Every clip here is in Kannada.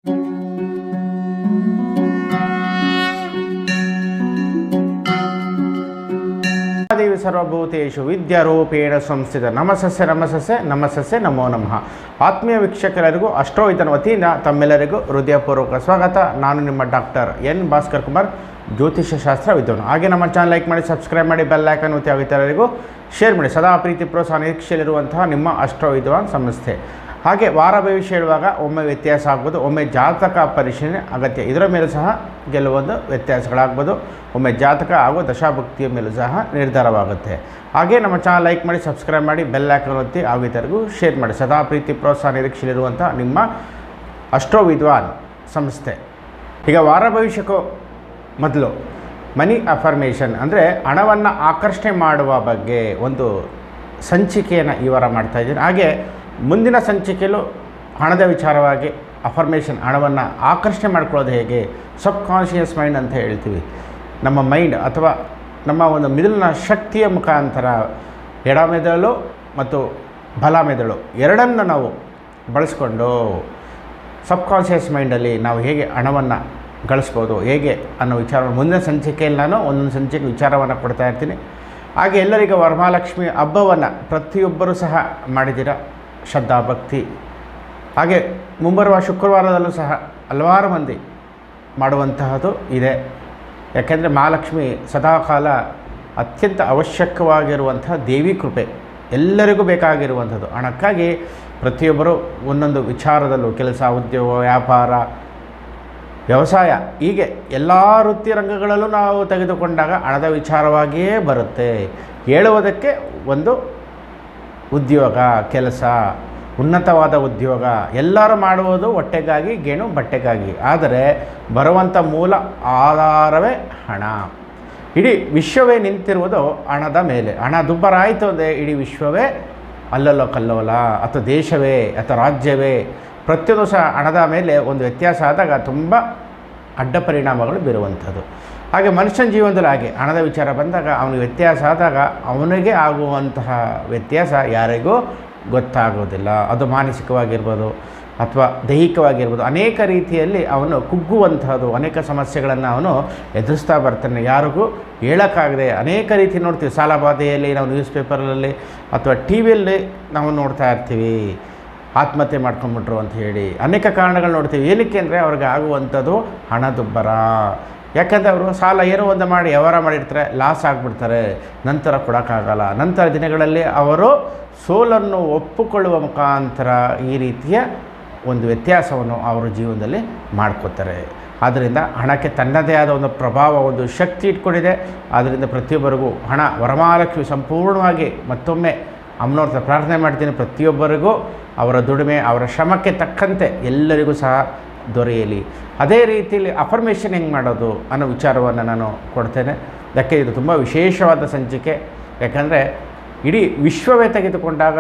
ದೇವಿ ಸರ್ವಭೂತೇಷು ವಿದ್ಯಾರೂಪೇಣ ಸಂಸ್ಥಿತ ನಮಸಸ್ಸೆ ನಮಸಸ್ಸೆ ನಮಸಸ್ಸೆ ನಮೋ ನಮಃ. ಆತ್ಮೀಯ ವೀಕ್ಷಕರೆಲ್ಲರಿಗೂ ಅಷ್ಟೋಹಿತನ ವತಿಯಿಂದ ತಮ್ಮೆಲ್ಲರಿಗೂ ಹೃದಯಪೂರ್ವಕ ಸ್ವಾಗತ. ನಾನು ನಿಮ್ಮ ಡಾಕ್ಟರ್ ಎನ್ ಭಾಸ್ಕರ್ ಕುಮಾರ್, ಜ್ಯೋತಿಷ್ಯ ಶಾಸ್ತ್ರ ವಿದ್ವಾನ್. ಹಾಗೆ ನಮ್ಮ ಚಾನಲ್ ಲೈಕ್ ಮಾಡಿ, ಸಬ್ಸ್ಕ್ರೈಬ್ ಮಾಡಿ, ಬೆಲ್ ಐಕಾನ್ ಒತ್ತಿ ಇತರರಿಗೂ ಶೇರ್ ಮಾಡಿ. ಸದಾ ಪ್ರೀತಿ ಪ್ರೋತ್ಸಾಹ ನಿರೀಕ್ಷೆಯಲ್ಲಿರುವಂತಹ ನಿಮ್ಮ ಅಷ್ಟೋಹಿತವಾನ್ ಸಂಸ್ಥೆ. ಹಾಗೆ ವಾರ ಭವಿಷ್ಯ ಹೇಳುವಾಗ ಒಮ್ಮೆ ವ್ಯತ್ಯಾಸ ಆಗ್ಬೋದು, ಒಮ್ಮೆ ಜಾತಕ ಪರಿಶೀಲನೆ ಅಗತ್ಯ. ಇದರ ಮೇಲೂ ಸಹ ಕೆಲವೊಂದು ವ್ಯತ್ಯಾಸಗಳಾಗ್ಬೋದು. ಒಮ್ಮೆ ಜಾತಕ ಹಾಗೂ ದಶಾಭಕ್ತಿಯ ಮೇಲೂ ಸಹ ನಿರ್ಧಾರವಾಗುತ್ತೆ. ಹಾಗೆ ನಮ್ಮ ಚಾನಲ್ ಲೈಕ್ ಮಾಡಿ, ಸಬ್ಸ್ಕ್ರೈಬ್ ಮಾಡಿ, ಬೆಲ್ ಐಕಾನ್ ಒತ್ತಿ ಹಾಗೂ ಇತರಿಗೂ ಶೇರ್ ಮಾಡಿ. ಸದಾ ಪ್ರೀತಿ ಪ್ರೋತ್ಸಾಹ ನಿರೀಕ್ಷೆಯಲ್ಲಿರುವಂಥ ನಿಮ್ಮ ಅಷ್ಟೋ ವಿದ್ವಾನ್ ಸಂಸ್ಥೆ. ಈಗ ವಾರ ಭವಿಷ್ಯಕ್ಕೂ ಮೊದಲು ಮನಿ ಅಫರ್ಮೇಷನ್ ಅಂದರೆ ಹಣವನ್ನು ಆಕರ್ಷಣೆ ಮಾಡುವ ಬಗ್ಗೆ ಒಂದು ಸಂಚಿಕೆಯನ್ನು ಈ ವಾರ ಮಾಡ್ತಾಯಿದ್ದೀನಿ. ಹಾಗೆ ಮುಂದಿನ ಸಂಚಿಕೆಯಲ್ಲೂ ಹಣದ ವಿಚಾರವಾಗಿ ಅಫರ್ಮೇಷನ್, ಹಣವನ್ನು ಆಕರ್ಷಣೆ ಮಾಡ್ಕೊಳ್ಳೋದು ಹೇಗೆ, ಸಬ್ ಕಾನ್ಷಿಯಸ್ ಮೈಂಡ್ ಅಂತ ಹೇಳ್ತೀವಿ. ನಮ್ಮ ಮೈಂಡ್ ಅಥವಾ ನಮ್ಮ ಒಂದು ಮಿದುಳಿನ ಶಕ್ತಿಯ ಮುಖಾಂತರ ಎಡ ಮೆದುಳು ಮತ್ತು ಬಲ ಮೆದುಳು ಎರಡನ್ನು ನಾವು ಬಳಸ್ಕೊಂಡು ಸಬ್ ಕಾನ್ಷಿಯಸ್ ಮೈಂಡಲ್ಲಿ ನಾವು ಹೇಗೆ ಹಣವನ್ನು ಗಳಿಸ್ಬೋದು ಹೇಗೆ ಅನ್ನೋ ವಿಚಾರವನ್ನು ಮುಂದಿನ ಸಂಚಿಕೆಯಲ್ಲಿ ನಾನು ಒಂದೊಂದು ಸಂಚಿಕೆ ವಿಚಾರವನ್ನು ಕೊಡ್ತಾ ಇರ್ತೀನಿ. ಹಾಗೆ ಎಲ್ಲರಿಗೂ ವರಮಹಾಲಕ್ಷ್ಮಿ ಹಬ್ಬವನ್ನು ಪ್ರತಿಯೊಬ್ಬರೂ ಸಹ ಮಾಡಿದ್ದೀರ, ಶ್ರದ್ಧಾ ಭಕ್ತಿ. ಹಾಗೆ ಮುಂಬರುವ ಶುಕ್ರವಾರದಲ್ಲೂ ಸಹ ಹಲವಾರು ಮಂದಿ ಮಾಡುವಂತಹದ್ದು ಇದೆ. ಯಾಕೆಂದರೆ ಮಹಾಲಕ್ಷ್ಮಿ ಸದಾಕಾಲ ಅತ್ಯಂತ ಅವಶ್ಯಕವಾಗಿರುವಂತಹ ದೇವಿ ಕೃಪೆ ಎಲ್ಲರಿಗೂ ಬೇಕಾಗಿರುವಂಥದ್ದು. ಹಣಕ್ಕಾಗಿ ಪ್ರತಿಯೊಬ್ಬರು ಒಂದೊಂದು ವಿಚಾರದಲ್ಲೂ ಕೆಲಸ, ಉದ್ಯೋಗ, ವ್ಯಾಪಾರ, ವ್ಯವಸಾಯ, ಹೀಗೆ ಎಲ್ಲ ವೃತ್ತಿ ರಂಗಗಳಲ್ಲೂ ನಾವು ತೆಗೆದುಕೊಂಡಾಗ ಹಣದ ವಿಚಾರವಾಗಿಯೇ ಬರುತ್ತೆ. ಹೇಳುವುದಕ್ಕೆ ಒಂದು ಉದ್ಯೋಗ, ಕೆಲಸ, ಉನ್ನತವಾದ ಉದ್ಯೋಗ, ಎಲ್ಲರೂ ಮಾಡುವುದು ಹೊಟ್ಟೆಗಾಗಿ, ಗೇಣು ಬಟ್ಟೆಗಾಗಿ. ಆದರೆ ಬರುವಂಥ ಮೂಲ ಆಧಾರವೇ ಹಣ. ಇಡೀ ವಿಶ್ವವೇ ನಿಂತಿರುವುದು ಹಣದ ಮೇಲೆ. ಹಣ ದುಬ್ಬರ ಆಯಿತು ಅಂದರೆ ಇಡೀ ವಿಶ್ವವೇ ಅಲ್ಲಲ್ಲೋ ಕಲ್ಲೋಲ, ಅಥವಾ ದೇಶವೇ ಅಥವಾ ರಾಜ್ಯವೇ ಪ್ರತಿಯೊಂದು ಸಹ ಹಣದ ಮೇಲೆ ಒಂದು ವ್ಯತ್ಯಾಸ ಆದಾಗ ತುಂಬ ಅಡ್ಡ ಪರಿಣಾಮಗಳು ಬೀರುವಂಥದ್ದು. ಹಾಗೆ ಮನುಷ್ಯನ ಜೀವನದಲ್ಲಿ ಹಾಗೆ ಹಣದ ವಿಚಾರ ಬಂದಾಗ ಅವನಿಗೆ ವ್ಯತ್ಯಾಸ ಆದಾಗ ಅವನಿಗೆ ಆಗುವಂತಹ ವ್ಯತ್ಯಾಸ ಯಾರಿಗೂ ಗೊತ್ತಾಗೋದಿಲ್ಲ. ಅದು ಮಾನಸಿಕವಾಗಿರ್ಬೋದು ಅಥವಾ ದೈಹಿಕವಾಗಿರ್ಬೋದು, ಅನೇಕ ರೀತಿಯಲ್ಲಿ ಅವನು ಕುಗ್ಗುವಂಥದ್ದು, ಅನೇಕ ಸಮಸ್ಯೆಗಳನ್ನು ಅವನು ಎದುರಿಸ್ತಾ ಬರ್ತಾನೆ. ಯಾರಿಗೂ ಹೇಳೋಕ್ಕಾಗದೆ ಅನೇಕ ರೀತಿ ನೋಡ್ತೀವಿ. ಸಾಲಬಾಧೆಯಲ್ಲಿ ನಾವು ನ್ಯೂಸ್ ಪೇಪರಲ್ಲಿ ಅಥವಾ ಟಿ ವಿಯಲ್ಲಿ ನಾವು ನೋಡ್ತಾ ಇರ್ತೀವಿ. ಆತ್ಮಹತ್ಯೆ ಮಾಡ್ಕೊಂಬಿಟ್ರು ಅಂತ ಹೇಳಿ ಅನೇಕ ಕಾರಣಗಳು ನೋಡ್ತೀವಿ. ಏನಕ್ಕೆ ಅಂದರೆ ಅವ್ರಿಗೆ ಆಗುವಂಥದ್ದು ಹಣದುಬ್ಬರ. ಯಾಕಂದರೆ ಅವರು ಸಾಲ ಏನೋ ಒಂದು ಮಾಡಿ ವ್ಯವಹಾರ ಮಾಡಿರ್ತಾರೆ, ಲಾಸ್ ಆಗಿಬಿಡ್ತಾರೆ, ನಂತರ ಕೊಡೋಕ್ಕಾಗಲ್ಲ. ನಂತರ ದಿನಗಳಲ್ಲಿ ಅವರು ಸೋಲನ್ನು ಒಪ್ಪಿಕೊಳ್ಳುವ ಮುಖಾಂತರ ಈ ರೀತಿಯ ಒಂದು ವ್ಯತ್ಯಾಸವನ್ನು ಅವರ ಜೀವನದಲ್ಲಿ ಮಾಡ್ಕೋತಾರೆ. ಆದ್ದರಿಂದ ಹಣಕ್ಕೆ ತನ್ನದೇ ಆದ ಒಂದು ಪ್ರಭಾವ, ಒಂದು ಶಕ್ತಿ ಇಟ್ಕೊಂಡಿದೆ. ಆದ್ದರಿಂದ ಪ್ರತಿಯೊಬ್ಬರಿಗೂ ಹಣ ವರಮಹಾಲಕ್ಷ್ಮಿ ಸಂಪೂರ್ಣವಾಗಿ ಮತ್ತೊಮ್ಮೆ ಅಮ್ಮನವ್ರ ಹತ್ರ ಪ್ರಾರ್ಥನೆ ಮಾಡ್ತೀನಿ, ಪ್ರತಿಯೊಬ್ಬರಿಗೂ ಅವರ ದುಡಿಮೆ, ಅವರ ಶ್ರಮಕ್ಕೆ ತಕ್ಕಂತೆ ಎಲ್ಲರಿಗೂ ಸಹ ದೊರೆಯಲಿ. ಅದೇ ರೀತಿಯಲ್ಲಿ ಅಫರ್ಮೇಷನ್ ಹೆಂಗೆ ಮಾಡೋದು ಅನ್ನೋ ವಿಚಾರವನ್ನು ನಾನು ಕೊಡ್ತೇನೆ. ಅದಕ್ಕೆ ಇದು ತುಂಬ ವಿಶೇಷವಾದ ಸಂಚಿಕೆ. ಯಾಕಂದರೆ ಇಡೀ ವಿಶ್ವವೇ ತೆಗೆದುಕೊಂಡಾಗ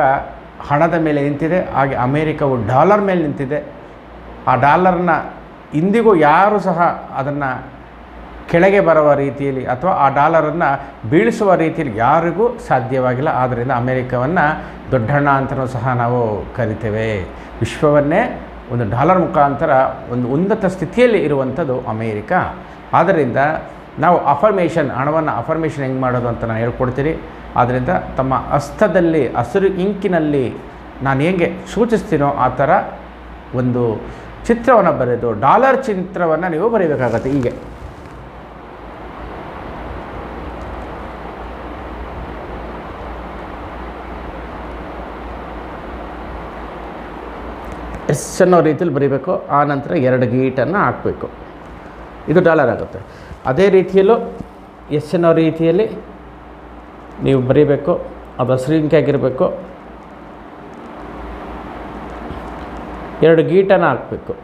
ಹಣದ ಮೇಲೆ ನಿಂತಿದೆ. ಹಾಗೆ ಅಮೇರಿಕವು ಡಾಲರ್ ಮೇಲೆ ನಿಂತಿದೆ. ಆ ಡಾಲರ್ನ ಇಂದಿಗೂ ಯಾರೂ ಸಹ ಅದನ್ನು ಕೆಳಗೆ ಬರುವ ರೀತಿಯಲ್ಲಿ ಅಥವಾ ಆ ಡಾಲರನ್ನು ಬೀಳಿಸುವ ರೀತಿಯಲ್ಲಿ ಯಾರಿಗೂ ಸಾಧ್ಯವಾಗಿಲ್ಲ. ಆದ್ದರಿಂದ ಅಮೇರಿಕವನ್ನು ದೊಡ್ಡಣ್ಣ ಅಂತಲೂ ಸಹ ನಾವು ಕರಿತೇವೆ. ವಿಶ್ವವನ್ನೇ ಒಂದು ಡಾಲರ್ ಮುಖಾಂತರ ಒಂದು ಉನ್ನತ ಸ್ಥಿತಿಯಲ್ಲಿ ಇರುವಂಥದ್ದು ಅಮೇರಿಕ. ಆದ್ದರಿಂದ ನಾವು ಅಫರ್ಮೇಷನ್, ಹಣವನ್ನು ಅಫರ್ಮೇಷನ್ ಹೆಂಗೆ ಮಾಡೋದು ಅಂತ ನಾನು ಹೇಳ್ಕೊಡ್ತೀನಿ. ಆದ್ದರಿಂದ ತಮ್ಮ ಹಸ್ತದಲ್ಲಿ ಹಸಿರು ಇಂಕಿನಲ್ಲಿ ನಾನು ಹೇಗೆ ಸೂಚಿಸ್ತೀನೋ ಆ ಥರ ಒಂದು ಚಿತ್ರವನ್ನು ಬರೆದು ಡಾಲರ್ ಚಿತ್ರವನ್ನು ನೀವು ಬರೀಬೇಕಾಗತ್ತೆ. ಹೀಗೆ ಎಸ್ ಅನ್ನೋ ರೀತಿಯಲ್ಲಿ ಬರೀಬೇಕು. ಆ ನಂತರ 2 ಗೀಟನ್ನು ಹಾಕಬೇಕು. ಇದು ಡಾಲರ್ ಆಗುತ್ತೆ. ಅದೇ ರೀತಿಯಲ್ಲೂ ಎಸ್ ಅನ್ನೋ ರೀತಿಯಲ್ಲಿ ನೀವು ಬರೀಬೇಕು. ಅದು ಹಸಿರು ಇಂಕ್ ಆಗಿರಬೇಕು. 2 ಗೀಟನ್ನು ಹಾಕಬೇಕು.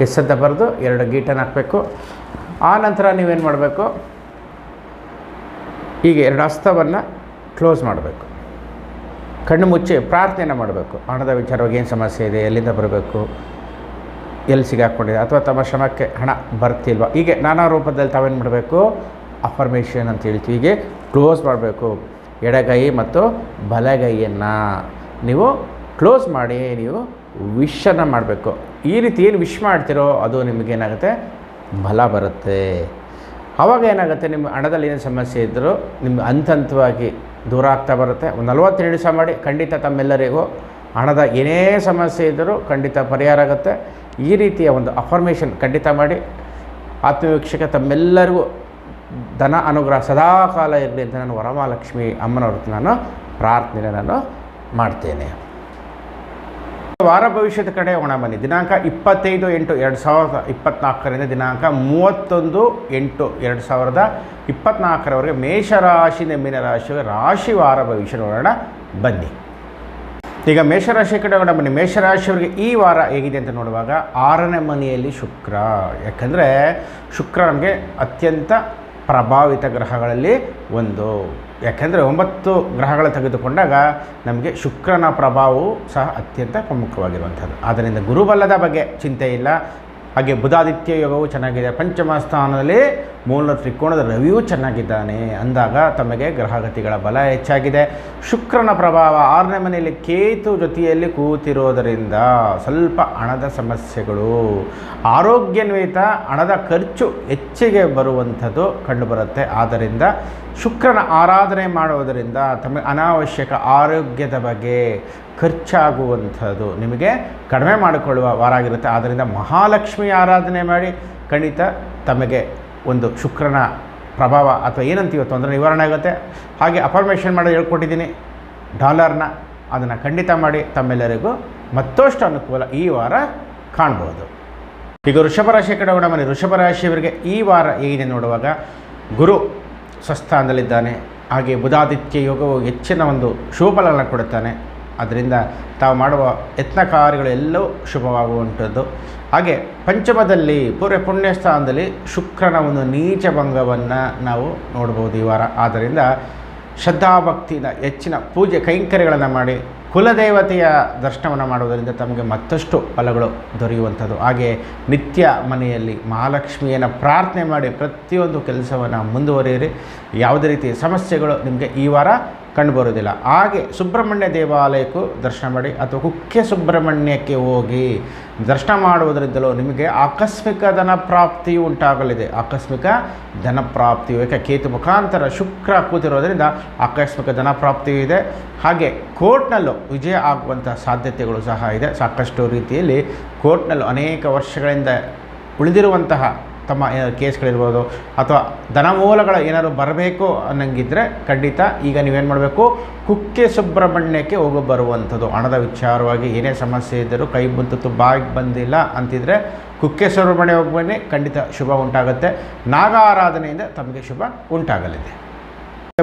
ಎಸ್ ಅಂತ ಬರೆದು 2 ಗೀಟನ್ನು ಹಾಕಬೇಕು. ಆ ನಂತರ ನೀವೇನು ಮಾಡಬೇಕು, ಹೀಗೆ 2 ಹಸ್ತವನ್ನು ಕ್ಲೋಸ್ ಮಾಡಬೇಕು. ಕಣ್ಣು ಮುಚ್ಚಿ ಪ್ರಾರ್ಥನೆಯನ್ನು ಮಾಡಬೇಕು. ಹಣದ ವಿಚಾರವಾಗಿ ಏನು ಸಮಸ್ಯೆ ಇದೆ, ಎಲ್ಲಿಂದ ಬರಬೇಕು, ಎಲ್ಲಿ ಸಿಗಾಕ್ಕೊಂಡಿದೆ, ಅಥವಾ ತಮ್ಮ ಶ್ರಮಕ್ಕೆ ಹಣ ಬರ್ತಿಲ್ವ, ಹೀಗೆ ನಾನಾ ರೂಪದಲ್ಲಿ ತಾವೇನು ಮಾಡಬೇಕು, ಅಫರ್ಮೇಷನ್ ಅಂತ ಹೇಳ್ತೀವಿ. ಹೀಗೆ ಕ್ಲೋಸ್ ಮಾಡಬೇಕು. ಎಡಗೈ ಮತ್ತು ಬಲಗೈಯನ್ನು ನೀವು ಕ್ಲೋಸ್ ಮಾಡಿ ನೀವು ವಿಶನ್ನು ಮಾಡಬೇಕು. ಈ ರೀತಿ ಏನು ವಿಶ್ ಮಾಡ್ತಿರೋ ಅದು ನಿಮಗೇನಾಗುತ್ತೆ, ಬಲ ಬರುತ್ತೆ. ಆವಾಗ ಏನಾಗುತ್ತೆ, ನಿಮ್ಮ ಹಣದಲ್ಲಿ ಏನು ಸಮಸ್ಯೆ ಇದ್ದರೂ ನಿಮ್ಗೆ ಹಂತವಾಗಿ ದೂರ ಆಗ್ತಾ ಬರುತ್ತೆ. ಒಂದು 42 ದಿವಸ ಮಾಡಿ, ಖಂಡಿತ ತಮ್ಮೆಲ್ಲರಿಗೂ ಹಣದ ಏನೇ ಸಮಸ್ಯೆ ಇದ್ದರೂ ಖಂಡಿತ ಪರಿಹಾರ ಆಗುತ್ತೆ. ಈ ರೀತಿಯ ಒಂದು ಅಫರ್ಮೇಷನ್ ಖಂಡಿತ ಮಾಡಿ. ಆತ್ಮವೀಕ್ಷಕ ತಮ್ಮೆಲ್ಲರಿಗೂ ಧನ ಅನುಗ್ರಹ ಸದಾಕಾಲ ಇರಲಿ ಅಂತ ನಾನು ವರಮಹಾಲಕ್ಷ್ಮಿ ಅಮ್ಮನವ್ರ ನಾನು ಪ್ರಾರ್ಥನೆ ನಾನು ಮಾಡ್ತೇನೆ. ವಾರ ಭವಿಷ್ಯದ ಕಡೆ ಹೋಗೋಣ ಬನ್ನಿ. ದಿನಾಂಕ 25/8/2024 ದಿನಾಂಕ 31/8/2024 ಮೇಷರಾಶಿಯಿಂದ ಮೀನರಾಶಿಗೆ ರಾಶಿ ವಾರ ಭವಿಷ್ಯ ನೋಡೋಣ ಬನ್ನಿ. ಈಗ ಮೇಷರಾಶಿ ಕಡೆ ಹೋಗೋಣ ಬನ್ನಿ. ಮೇಷರಾಶಿಯವರಿಗೆ ಈ ವಾರ ಹೇಗಿದೆ ಅಂತ ನೋಡುವಾಗ 6ನೇ ಮನೆಯಲ್ಲಿ ಶುಕ್ರ. ಯಾಕಂದರೆ ಶುಕ್ರ ನಮಗೆ ಅತ್ಯಂತ ಪ್ರಭಾವಿತ ಗ್ರಹಗಳಲ್ಲಿ ಒಂದು. ಯಾಕೆಂದರೆ 9 ಗ್ರಹಗಳ ತೆಗೆದುಕೊಂಡಾಗ ನಮಗೆ ಶುಕ್ರನ ಪ್ರಭಾವವು ಸಹ ಅತ್ಯಂತ ಪ್ರಮುಖವಾಗಿರುವಂಥದ್ದು. ಆದ್ದರಿಂದ ಗುರುಬಲದ ಬಗ್ಗೆ ಚಿಂತೆ ಇಲ್ಲ. ಹಾಗೆ ಬುಧಾದಿತ್ಯ ಯೋಗವು ಚೆನ್ನಾಗಿದೆ. ಪಂಚಮ ಸ್ಥಾನದಲ್ಲಿ ಮೂಲ ತ್ರಿಕೋಣದ ರವಿಯೂ ಚೆನ್ನಾಗಿದ್ದಾನೆ ಅಂದಾಗ ತಮಗೆ ಗ್ರಹಗತಿಗಳ ಬಲ ಹೆಚ್ಚಾಗಿದೆ. ಶುಕ್ರನ ಪ್ರಭಾವ 6ನೇ ಮನೆಯಲ್ಲಿ ಕೇತು ಜೊತೆಯಲ್ಲಿ ಕೂತಿರೋದರಿಂದ ಸ್ವಲ್ಪ ಹಣದ ಸಮಸ್ಯೆಗಳು, ಆರೋಗ್ಯಾನ್ವಿತ ಹಣದ ಖರ್ಚು ಹೆಚ್ಚಿಗೆ ಬರುವಂಥದ್ದು ಕಂಡುಬರುತ್ತೆ. ಆದ್ದರಿಂದ ಶುಕ್ರನ ಆರಾಧನೆ ಮಾಡುವುದರಿಂದ ತಮಗೆ ಅನಾವಶ್ಯಕ ಆರೋಗ್ಯದ ಬಗ್ಗೆ ಖರ್ಚಾಗುವಂಥದ್ದು ನಿಮಗೆ ಕಡಿಮೆ ಮಾಡಿಕೊಳ್ಳುವ ವಾರ ಆಗಿರುತ್ತೆ. ಆದ್ದರಿಂದ ಮಹಾಲಕ್ಷ್ಮಿ ಆರಾಧನೆ ಮಾಡಿ ಖಂಡಿತ ತಮಗೆ ಒಂದು ಶುಕ್ರನ ಪ್ರಭಾವ ಅಥವಾ ಏನಂತೀವೋ ತೊಂದರೆ ನಿವಾರಣೆ ಆಗುತ್ತೆ. ಹಾಗೆ ಅಫರ್ಮೇಷನ್ ಮಾಡೋದು ಹೇಳ್ಕೊಟ್ಟಿದ್ದೀನಿ ಡಾಲರ್ನ, ಅದನ್ನು ಖಂಡಿತ ಮಾಡಿ. ತಮ್ಮೆಲ್ಲರಿಗೂ ಮತ್ತಷ್ಟು ಅನುಕೂಲ ಈ ವಾರ ಕಾಣ್ಬೋದು. ಈಗ ವೃಷಭ ರಾಶಿ ಕಡೆ ಹೋಗೋಣ ಬನ್ನಿ. ವೃಷಭ ರಾಶಿಯವರಿಗೆ ಈ ವಾರ ಹೇಗಿದೆ ನೋಡುವಾಗ ಗುರು ಸ್ವಸ್ಥಾನದಲ್ಲಿದ್ದಾನೆ. ಹಾಗೆ ಬುಧಾದಿತ್ಯ ಯೋಗವು ಹೆಚ್ಚಿನ ಒಂದು ಶುಭಫಲಗಳನ್ನು ಕೊಡುತ್ತಾನೆ. ಅದರಿಂದ ತಾವು ಮಾಡುವ ಯತ್ನ ಕಾರ್ಯಗಳೆಲ್ಲವೂ ಶುಭವಾಗುವಂಥದ್ದು. ಹಾಗೆ ಪಂಚಮದಲ್ಲಿ ಪುಣ್ಯ ಸ್ಥಾನದಲ್ಲಿ ಶುಕ್ರನ ಒಂದು ನೀಚ ಭಂಗವನ್ನು ನಾವು ನೋಡ್ಬೋದು ಈ ವಾರ. ಆದ್ದರಿಂದ ಶ್ರದ್ಧಾಭಕ್ತಿಯಿಂದ ಹೆಚ್ಚಿನ ಪೂಜೆ ಕೈಂಕರ್ಯಗಳನ್ನು ಮಾಡಿ ಕುಲದೇವತೆಯ ದರ್ಶನವನ್ನು ಮಾಡುವುದರಿಂದ ತಮಗೆ ಮತ್ತಷ್ಟು ಫಲಗಳು ದೊರೆಯುವಂಥದ್ದು. ಹಾಗೆ ನಿತ್ಯ ಮನೆಯಲ್ಲಿ ಮಹಾಲಕ್ಷ್ಮಿಯನ್ನು ಪ್ರಾರ್ಥನೆ ಮಾಡಿ ಪ್ರತಿಯೊಂದು ಕೆಲಸವನ್ನು ಮುಂದುವರಿಯಿರಿ. ಯಾವುದೇ ರೀತಿಯ ಸಮಸ್ಯೆಗಳು ನಿಮಗೆ ಈ ವಾರ ಕಂಡುಬರುವುದಿಲ್ಲ. ಹಾಗೆ ಸುಬ್ರಹ್ಮಣ್ಯ ದೇವಾಲಯಕ್ಕೂ ದರ್ಶನ ಮಾಡಿ ಅಥವಾ ಕುಕ್ಕೆ ಸುಬ್ರಹ್ಮಣ್ಯಕ್ಕೆ ಹೋಗಿ ದರ್ಶನ ಮಾಡುವುದರಿಂದಲೂ ನಿಮಗೆ ಆಕಸ್ಮಿಕ ಧನ ಪ್ರಾಪ್ತಿಯು ಉಂಟಾಗಲಿದೆ. ಆಕಸ್ಮಿಕ ಧನ ಪ್ರಾಪ್ತಿಯು ಯಾಕೆ ಕೇತು ಮುಖಾಂತರ ಶುಕ್ರ ಕೂತಿರೋದರಿಂದ ಆಕಸ್ಮಿಕ ಧನ ಪ್ರಾಪ್ತಿಯೂ ಇದೆ. ಹಾಗೆ ಕೋರ್ಟ್ನಲ್ಲೂ ವಿಜಯ ಆಗುವಂಥ ಸಾಧ್ಯತೆಗಳು ಸಹ ಇದೆ. ಸಾಕಷ್ಟು ರೀತಿಯಲ್ಲಿ ಕೋರ್ಟ್ನಲ್ಲೂ ಅನೇಕ ವರ್ಷಗಳಿಂದ ಉಳಿದಿರುವಂತಹ ತಮ್ಮ ಕೇಸ್ಗಳಿರ್ಬೋದು ಅಥವಾ ಧನಮೂಲಗಳ ಏನಾದ್ರು ಬರಬೇಕು ಅನ್ನಂಗಿದ್ರೆ ಖಂಡಿತ ಈಗ ನೀವೇನು ಮಾಡಬೇಕು, ಕುಕ್ಕೆ ಸುಬ್ರಹ್ಮಣ್ಯಕ್ಕೆ ಹೋಗಿ ಬರುವಂಥದ್ದು. ಹಣದ ವಿಚಾರವಾಗಿ ಏನೇ ಸಮಸ್ಯೆ ಇದ್ದರೂ ಕೈ ಬಂತು ಬಾಯಿಗೆ ಬಂದಿಲ್ಲ ಅಂತಿದ್ರೆ ಕುಕ್ಕೆ ಸುಬ್ರಹ್ಮಣ್ಯ ಹೋಗಿ ಬನ್ನಿ, ಖಂಡಿತ ಶುಭ ಉಂಟಾಗುತ್ತೆ. ನಾಗ ಆರಾಧನೆಯಿಂದ ತಮಗೆ ಶುಭ ಉಂಟಾಗಲಿದೆ.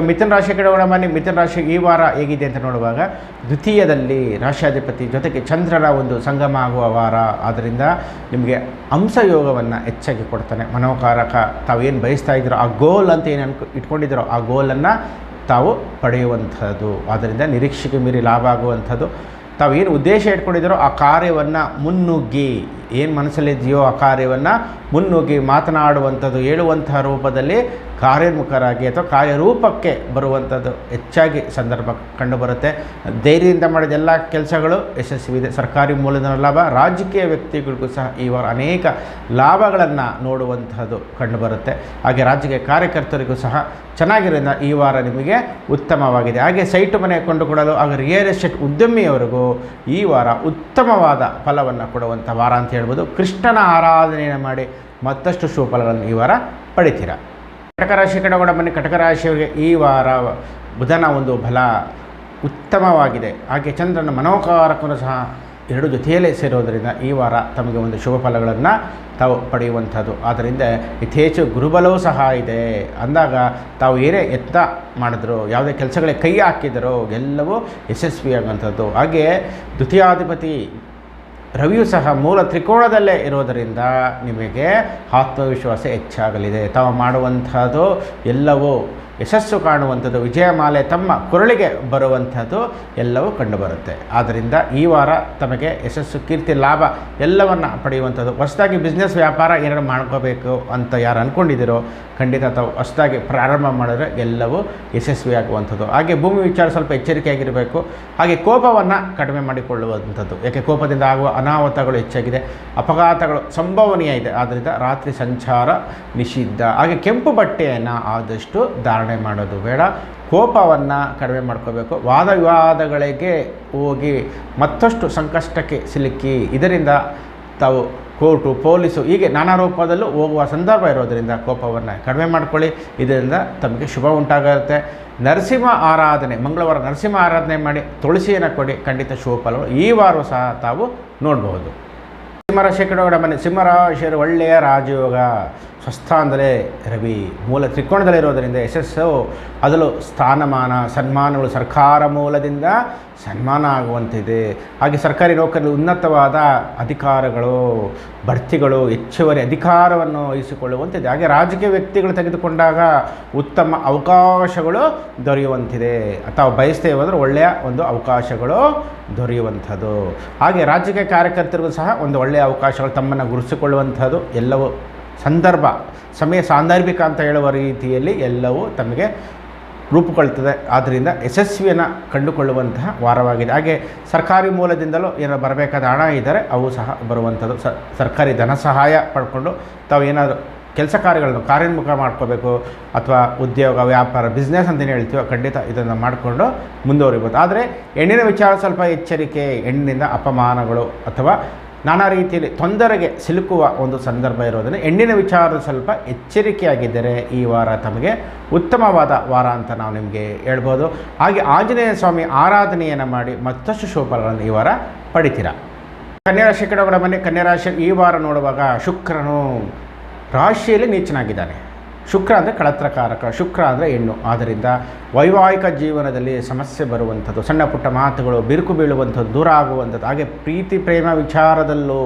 ಮಿಥುನ ರಾಶಿ ಕಡೆ ಹೋಗೋಣ ಬನ್ನಿ. ಮಿಥುನ ರಾಶಿ ಈ ವಾರ ಹೇಗಿದೆ ಅಂತ ನೋಡುವಾಗ ದ್ವಿತೀಯದಲ್ಲಿ ರಾಶ್ಯಾಧಿಪತಿ ಜೊತೆಗೆ ಚಂದ್ರನ ಒಂದು ಸಂಗಮ ಆಗುವ ವಾರ. ಆದ್ದರಿಂದ ನಿಮಗೆ ಹಂಸಯೋಗವನ್ನು ಹೆಚ್ಚಾಗಿ ಕೊಡ್ತಾನೆ. ಮನೋಕಾರಕ ತಾವೇನು ಬಯಸ್ತಾ ಇದ್ದೀರೋ ಆ ಗೋಲ್ ಅಂತ ಏನು ಇಟ್ಕೊಂಡಿದ್ದೀರೋ ಆ ಗೋಲನ್ನು ತಾವು ಪಡೆಯುವಂಥದ್ದು. ಆದ್ದರಿಂದ ನಿರೀಕ್ಷೆಗೆ ಮೀರಿ ಲಾಭ ಆಗುವಂಥದ್ದು. ತಾವೇನು ಉದ್ದೇಶ ಇಟ್ಕೊಂಡಿದ್ದೀರೋ ಆ ಕಾರ್ಯವನ್ನು ಮುನ್ನುಗ್ಗಿ, ಏನು ಮನಸ್ಸಲ್ಲಿದೆಯೋ ಆ ಕಾರ್ಯವನ್ನು ಮುನ್ನುಗ್ಗಿ ಮಾತನಾಡುವಂಥದ್ದು, ಹೇಳುವಂತಹ ರೂಪದಲ್ಲಿ ಕಾರ್ಯೋನ್ಮುಖರಾಗಿ ಅಥವಾ ಕಾರ್ಯರೂಪಕ್ಕೆ ಬರುವಂಥದ್ದು ಹೆಚ್ಚಾಗಿ ಸಂದರ್ಭ ಕಂಡುಬರುತ್ತೆ. ಧೈರ್ಯದಿಂದ ಮಾಡಿದ ಎಲ್ಲ ಕೆಲಸಗಳು ಯಶಸ್ವಿದೆ. ಸರ್ಕಾರಿ ಮೂಲದ ಲಾಭ, ರಾಜಕೀಯ ವ್ಯಕ್ತಿಗಳಿಗೂ ಸಹ ಈ ವಾರ ಅನೇಕ ಲಾಭಗಳನ್ನು ನೋಡುವಂತಹದ್ದು ಕಂಡುಬರುತ್ತೆ. ಹಾಗೆ ರಾಜಕೀಯ ಕಾರ್ಯಕರ್ತರಿಗೂ ಸಹ ಚೆನ್ನಾಗಿರೋದ್ರಿಂದ ಈ ವಾರ ನಿಮಗೆ ಉತ್ತಮವಾಗಿದೆ. ಹಾಗೆ ಸೈಟು ಮನೆ ಕೊಂಡುಕೊಡಲು ಹಾಗೆ ರಿಯಲ್ ಎಸ್ಟೇಟ್ ಉದ್ಯಮಿಯವರಿಗೂ ಈ ವಾರ ಉತ್ತಮವಾದ ಫಲವನ್ನು ಕೊಡುವಂಥ ವಾರ ಅಂತ ಹೇಳ್ಬೋದು. ಕೃಷ್ಣನ ಆರಾಧನೆಯನ್ನು ಮಾಡಿ ಮತ್ತಷ್ಟು ಶುಭ ಫಲಗಳನ್ನು ಈ ವಾರ ಪಡಿತೀರ. ಕಟಕ ರಾಶಿ ಕಡೆ ಕೂಡ ಬನ್ನಿ. ಕಟಕ ರಾಶಿಯವರಿಗೆ ಈ ವಾರ ಬುಧನ ಒಂದು ಫಲ ಉತ್ತಮವಾಗಿದೆ. ಹಾಗೆ ಚಂದ್ರನ ಮನೋಕಾರಕವನ್ನು ಸಹ ಎರಡು ಜೊತೆಯಲ್ಲೇ ಸೇರೋದರಿಂದ ಈ ವಾರ ತಮಗೆ ಒಂದು ಶುಭ ಫಲಗಳನ್ನು ತಾವು ಪಡೆಯುವಂಥದ್ದು. ಆದ್ದರಿಂದ ಯಥೇಚ್ಛ ಗುರುಬಲವೂ ಸಹ ಇದೆ ಅಂದಾಗ ತಾವು ಏನೇ ಯತ್ನ ಮಾಡಿದ್ರು, ಯಾವುದೇ ಕೆಲಸಗಳಿಗೆ ಕೈ ಹಾಕಿದರೋ ಎಲ್ಲವೂ ಯಶಸ್ವಿಯಾಗುವಂಥದ್ದು. ಹಾಗೆ ದ್ವಿತೀಯಾಧಿಪತಿ ರವಿಯೂ ಸಹ ಮೂಲ ತ್ರಿಕೋಣದಲ್ಲೇ ಇರೋದರಿಂದ ನಿಮಗೆ ಆತ್ಮವಿಶ್ವಾಸ ಹೆಚ್ಚಾಗಲಿದೆ. ತಾವು ಮಾಡುವಂಥದ್ದು ಎಲ್ಲವೂ ಯಶಸ್ಸು ಕಾಣುವಂಥದ್ದು, ವಿಜಯಮಾಲೆ ತಮ್ಮ ಕೊರಳಿಗೆ ಬರುವಂಥದ್ದು ಎಲ್ಲವೂ ಕಂಡುಬರುತ್ತೆ. ಆದ್ದರಿಂದ ಈ ವಾರ ತಮಗೆ ಯಶಸ್ಸು, ಕೀರ್ತಿ, ಲಾಭ ಎಲ್ಲವನ್ನು ಪಡೆಯುವಂಥದ್ದು. ಹೊಸದಾಗಿ ಬಿಸ್ನೆಸ್ ವ್ಯಾಪಾರ ಏನಾದ್ರು ಮಾಡ್ಕೋಬೇಕು ಅಂತ ಯಾರು ಅಂದ್ಕೊಂಡಿದ್ದೀರೋ ಖಂಡಿತ ತಾವು ಹೊಸದಾಗಿ ಪ್ರಾರಂಭ ಮಾಡಿದ್ರೆ ಎಲ್ಲವೂ ಯಶಸ್ವಿಯಾಗುವಂಥದ್ದು. ಹಾಗೆ ಭೂಮಿ ವಿಚಾರ ಸ್ವಲ್ಪ ಎಚ್ಚರಿಕೆಯಾಗಿರಬೇಕು. ಹಾಗೆ ಕೋಪವನ್ನು ಕಡಿಮೆ ಮಾಡಿಕೊಳ್ಳುವಂಥದ್ದು, ಯಾಕೆ ಕೋಪದಿಂದ ಆಗುವ ಅನಾಹುತಗಳು ಹೆಚ್ಚಾಗಿದೆ, ಅಪಘಾತಗಳು ಸಂಭವನೀಯ ಇದೆ. ಆದ್ದರಿಂದ ರಾತ್ರಿ ಸಂಚಾರ ನಿಷಿದ್ಧ. ಹಾಗೆ ಕೆಂಪು ಬಟ್ಟೆಯನ್ನು ಆದಷ್ಟು ಧಾರಣೆ ಮಾಡೋದು ಬೇಡ. ಕೋಪವನ್ನು ಕಡಿಮೆ ಮಾಡ್ಕೋಬೇಕು. ವಾದ ವಿವಾದಗಳಿಗೆ ಹೋಗಿ ಮತ್ತಷ್ಟು ಸಂಕಷ್ಟಕ್ಕೆ ಸಿಲುಕಿ ಇದರಿಂದ ತಾವು ಕೋರ್ಟು, ಪೊಲೀಸು ಹೀಗೆ ನಾನಾ ರೂಪದಲ್ಲೂ ಹೋಗುವ ಸಂದರ್ಭ ಇರೋದರಿಂದ ಕೋಪವನ್ನು ಕಡಿಮೆ ಮಾಡ್ಕೊಳ್ಳಿ. ಇದರಿಂದ ತಮಗೆ ಶುಭ ಉಂಟಾಗುತ್ತೆ. ನರಸಿಂಹ ಆರಾಧನೆ, ಮಂಗಳವಾರ ನರಸಿಂಹ ಆರಾಧನೆ ಮಾಡಿ ತುಳಸಿಯನ್ನು ಕೊಡಿ, ಖಂಡಿತ ಶುಭ ಫಲಗಳು ಈ ವಾರ ಸಹ ತಾವು ನೋಡಬಹುದು. ಸಿಂಹರಾಶಿ ಕಡೆ ಬನ್ನಿ. ಸಿಂಹರಾಶಿಯರು ಒಳ್ಳೆಯ ರಾಜಯೋಗ, ಸ್ವಸ್ಥಾನದಲ್ಲೇ ರವಿ, ಮೂಲ ತ್ರಿಕೋಣದಲ್ಲಿರೋದರಿಂದ ಯಶಸ್ಸು, ಅದರಲ್ಲೂ ಸ್ಥಾನಮಾನ, ಸನ್ಮಾನಗಳು ಸರ್ಕಾರ ಮೂಲದಿಂದ ಸನ್ಮಾನ ಆಗುವಂತಿದೆ. ಹಾಗೆ ಸರ್ಕಾರಿ ನೌಕರರು ಉನ್ನತವಾದ ಅಧಿಕಾರಗಳು, ಬಡ್ತಿಗಳು, ಹೆಚ್ಚುವರಿ ಅಧಿಕಾರವನ್ನು ವಹಿಸಿಕೊಳ್ಳುವಂತಿದೆ. ಹಾಗೆ ರಾಜಕೀಯ ವ್ಯಕ್ತಿಗಳು ತೆಗೆದುಕೊಂಡಾಗ ಉತ್ತಮ ಅವಕಾಶಗಳು ದೊರೆಯುವಂತಿದೆ. ತಾವು ಬಯಸ್ತೇ ಹೋದರೆ ಒಳ್ಳೆಯ ಒಂದು ಅವಕಾಶಗಳು ದೊರೆಯುವಂಥದ್ದು. ಹಾಗೆ ರಾಜಕೀಯ ಕಾರ್ಯಕರ್ತರಿಗೂ ಸಹ ಒಂದು ಒಳ್ಳೆಯ ಅವಕಾಶಗಳು ತಮ್ಮನ್ನು ಗುರುತಿಸಿಕೊಳ್ಳುವಂಥದ್ದು ಎಲ್ಲವೂ ಸಂದರ್ಭ, ಸಮಯ ಸಾಂದರ್ಭಿಕ ಅಂತ ಹೇಳುವ ರೀತಿಯಲ್ಲಿ ಎಲ್ಲವೂ ತಮಗೆ ರೂಪುಗೊಳ್ಳುತ್ತದೆ. ಆದ್ದರಿಂದ ಯಶಸ್ವಿಯನ್ನು ಕಂಡುಕೊಳ್ಳುವಂತಹ ವಾರವಾಗಿದೆ. ಹಾಗೆ ಸರ್ಕಾರಿ ಮೂಲದಿಂದಲೂ ಏನೋ ಬರಬೇಕಾದ ಹಣ ಇದ್ದರೆ ಅವು ಸಹ ಬರುವಂಥದ್ದು. ಸರ್ಕಾರಿ ಧನ ಸಹಾಯ ಪಡ್ಕೊಂಡು ತಾವು ಏನಾದರೂ ಕೆಲಸ ಕಾರ್ಯಗಳನ್ನು ಕಾರ್ಯೋನ್ಮುಖ ಮಾಡ್ಕೋಬೇಕು, ಅಥವಾ ಉದ್ಯೋಗ, ವ್ಯಾಪಾರ, ಬಿಸ್ನೆಸ್ ಅಂತಲೇ ಹೇಳ್ತೀವೋ ಖಂಡಿತ ಇದನ್ನು ಮಾಡಿಕೊಂಡು ಮುಂದುವರಿಬೋದು. ಆದರೆ ಹೆಣ್ಣಿನ ವಿಚಾರ ಸ್ವಲ್ಪ ಎಚ್ಚರಿಕೆ. ಹೆಣ್ಣಿನಿಂದ ಅಪಮಾನಗಳು ಅಥವಾ ನಾನಾ ರೀತಿಯಲ್ಲಿ ತೊಂದರೆಗೆ ಸಿಲುಕುವ ಒಂದು ಸಂದರ್ಭ ಇರೋದನ್ನು ಹೆಣ್ಣಿನ ವಿಚಾರದ ಸ್ವಲ್ಪ ಎಚ್ಚರಿಕೆಯಾಗಿದ್ದರೆ ಈ ವಾರ ತಮಗೆ ಉತ್ತಮವಾದ ವಾರ ಅಂತ ನಾವು ನಿಮಗೆ ಹೇಳ್ಬೋದು. ಹಾಗೆ ಆಂಜನೇಯ ಸ್ವಾಮಿ ಆರಾಧನೆಯನ್ನು ಮಾಡಿ ಮತ್ತಷ್ಟು ಶುಭಫಲಗಳನ್ನು ಈ ವಾರ ಪಡಿತೀರಾ. ಕನ್ಯಾ ರಾಶಿ ಕಡೆ ಬನ್ನಿ. ಕನ್ಯಾ ರಾಶಿ ಈ ವಾರ ನೋಡುವಾಗ ಶುಕ್ರನು ರಾಶಿಯಲ್ಲಿ ನೀಚನಾಗಿದ್ದಾನೆ. ಶುಕ್ರ ಅಂದರೆ ಕಳತ್ರಕಾರಕ, ಶುಕ್ರ ಅಂದರೆ ಹೆಣ್ಣು. ಆದ್ದರಿಂದ ವೈವಾಹಿಕ ಜೀವನದಲ್ಲಿ ಸಮಸ್ಯೆ ಬರುವಂಥದ್ದು, ಸಣ್ಣ ಪುಟ್ಟ ಮಾತುಗಳು ಬಿರುಕು ಬೀಳುವಂಥದ್ದು, ದೂರ ಆಗುವಂಥದ್ದು, ಹಾಗೆ ಪ್ರೀತಿ ಪ್ರೇಮ ವಿಚಾರದಲ್ಲೂ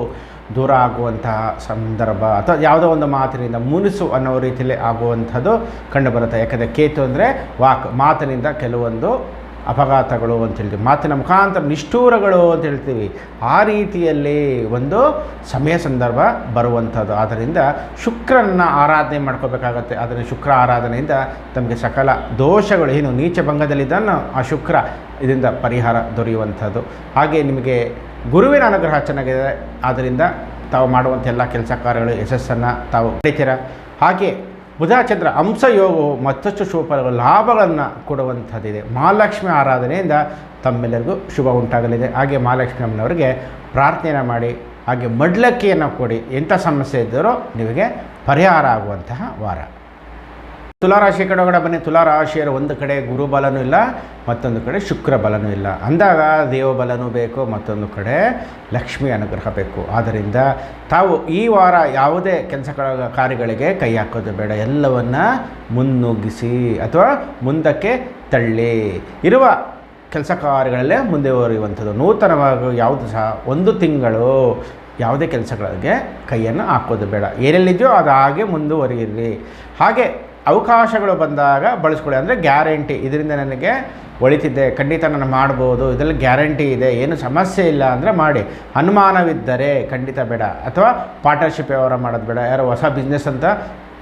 ದೂರ ಆಗುವಂತಹ ಸಂದರ್ಭ, ಅಥವಾ ಯಾವುದೋ ಒಂದು ಮಾತಿನಿಂದ ಮುನಿಸು ಅನ್ನೋ ರೀತಿಯಲ್ಲಿ ಆಗುವಂಥದ್ದು ಕಂಡುಬರುತ್ತೆ. ಯಾಕಂದರೆ ಕೇತು ಅಂದರೆ ವಾಕ್, ಮಾತಿನಿಂದ ಕೆಲವೊಂದು ಅಪಘಾತಗಳು ಅಂತ ಹೇಳ್ತೀವಿ, ಮಾತಿನ ಮುಖಾಂತರ ನಿಷ್ಠೂರಗಳು ಅಂತ ಹೇಳ್ತೀವಿ. ಆ ರೀತಿಯಲ್ಲಿ ಒಂದು ಸಮಯ ಸಂದರ್ಭ ಬರುವಂಥದ್ದು. ಆದ್ದರಿಂದ ಶುಕ್ರನ ಆರಾಧನೆ ಮಾಡ್ಕೋಬೇಕಾಗತ್ತೆ. ಅದನ್ನು ಶುಕ್ರ ಆರಾಧನೆಯಿಂದ ತಮಗೆ ಸಕಲ ದೋಷಗಳು ಏನು ನೀಚ ಭಂಗದಲ್ಲಿದ್ದನ್ನು ಆ ಶುಕ್ರ ಇದರಿಂದ ಪರಿಹಾರ ದೊರೆಯುವಂಥದ್ದು. ಹಾಗೆ ನಿಮಗೆ ಗುರುವಿನ ಅನುಗ್ರಹ ಚೆನ್ನಾಗಿದೆ. ಆದ್ದರಿಂದ ತಾವು ಮಾಡುವಂಥ ಎಲ್ಲ ಕೆಲಸ ಕಾರ್ಯಗಳು ಯಶಸ್ಸನ್ನು ತಾವು ಪಡಿತೀರ. ಹಾಗೆ ಬುಧ ಚಂದ್ರ ಹಂಸಯೋಗವು ಮತ್ತಷ್ಟು ಶುಭಫಲಗಳು, ಲಾಭಗಳನ್ನು ಕೊಡುವಂಥದ್ದಿದೆ. ಮಹಾಲಕ್ಷ್ಮಿ ಆರಾಧನೆಯಿಂದ ತಮ್ಮೆಲ್ಲರಿಗೂ ಶುಭ ಉಂಟಾಗಲಿದೆ. ಹಾಗೆ ಮಹಾಲಕ್ಷ್ಮಿ ಅಮ್ಮನವರಿಗೆ ಪ್ರಾರ್ಥನೆಯನ್ನು ಮಾಡಿ, ಹಾಗೆ ಮಡ್ಲಕ್ಕಿಯನ್ನು ಕೊಡಿ. ಎಂಥ ಸಮಸ್ಯೆ ಇದ್ದರೂ ನಿಮಗೆ ಪರಿಹಾರ ಆಗುವಂತಹ ವಾರ. ತುಲಾರಾಶಿ ಕಡೆ ಬನ್ನಿ. ತುಲಾರಾಶಿಯರು ಒಂದು ಕಡೆ ಗುರುಬಲನೂ ಇಲ್ಲ, ಮತ್ತೊಂದು ಕಡೆ ಶುಕ್ರ ಬಲನೂ ಇಲ್ಲ ಅಂದಾಗ ದೇವಬಲನೂ ಬೇಕು, ಮತ್ತೊಂದು ಕಡೆ ಲಕ್ಷ್ಮಿ ಅನುಗ್ರಹ ಬೇಕು. ಆದ್ದರಿಂದ ತಾವು ಈ ವಾರ ಯಾವುದೇ ಕೆಲಸಗಳ ಕಾರ್ಯಗಳಿಗೆ ಕೈ ಹಾಕೋದು ಬೇಡ. ಎಲ್ಲವನ್ನು ಮುನ್ನುಗ್ಗಿಸಿ ಅಥವಾ ಮುಂದಕ್ಕೆ ತಳ್ಳಿ ಇರುವ ಕೆಲಸ ಕಾರ್ಯಗಳಲ್ಲೇ ಮುಂದುವರಿಯುವಂಥದ್ದು. ನೂತನವಾಗಿ ಯಾವುದು ಸಹ ಒಂದು ತಿಂಗಳು ಯಾವುದೇ ಕೆಲಸಗಳಿಗೆ ಕೈಯನ್ನು ಹಾಕೋದು ಬೇಡ. ಏನೆಲ್ಲಿದೆಯೋ ಅದು ಹಾಗೆ ಮುಂದುವರಿಯಿರಿ. ಹಾಗೆ ಅವಕಾಶಗಳು ಬಂದಾಗ ಬಳಸ್ಕೊಳ್ಳಿ. ಅಂದರೆ ಗ್ಯಾರಂಟಿ, ಇದರಿಂದ ನನಗೆ ಒಳಿತಿದ್ದೆ, ಖಂಡಿತ ನಾನು ಮಾಡ್ಬೋದು, ಇದರಲ್ಲಿ ಗ್ಯಾರಂಟಿ ಇದೆ, ಏನು ಸಮಸ್ಯೆ ಇಲ್ಲ ಅಂದರೆ ಮಾಡಿ. ಅನುಮಾನವಿದ್ದರೆ ಖಂಡಿತ ಬೇಡ. ಅಥವಾ ಪಾರ್ಟ್ನರ್ಶಿಪ್ ವ್ಯವಹಾರ ಮಾಡೋದು ಬೇಡ. ಯಾರೋ ಹೊಸ ಬಿಸ್ನೆಸ್ ಅಂತ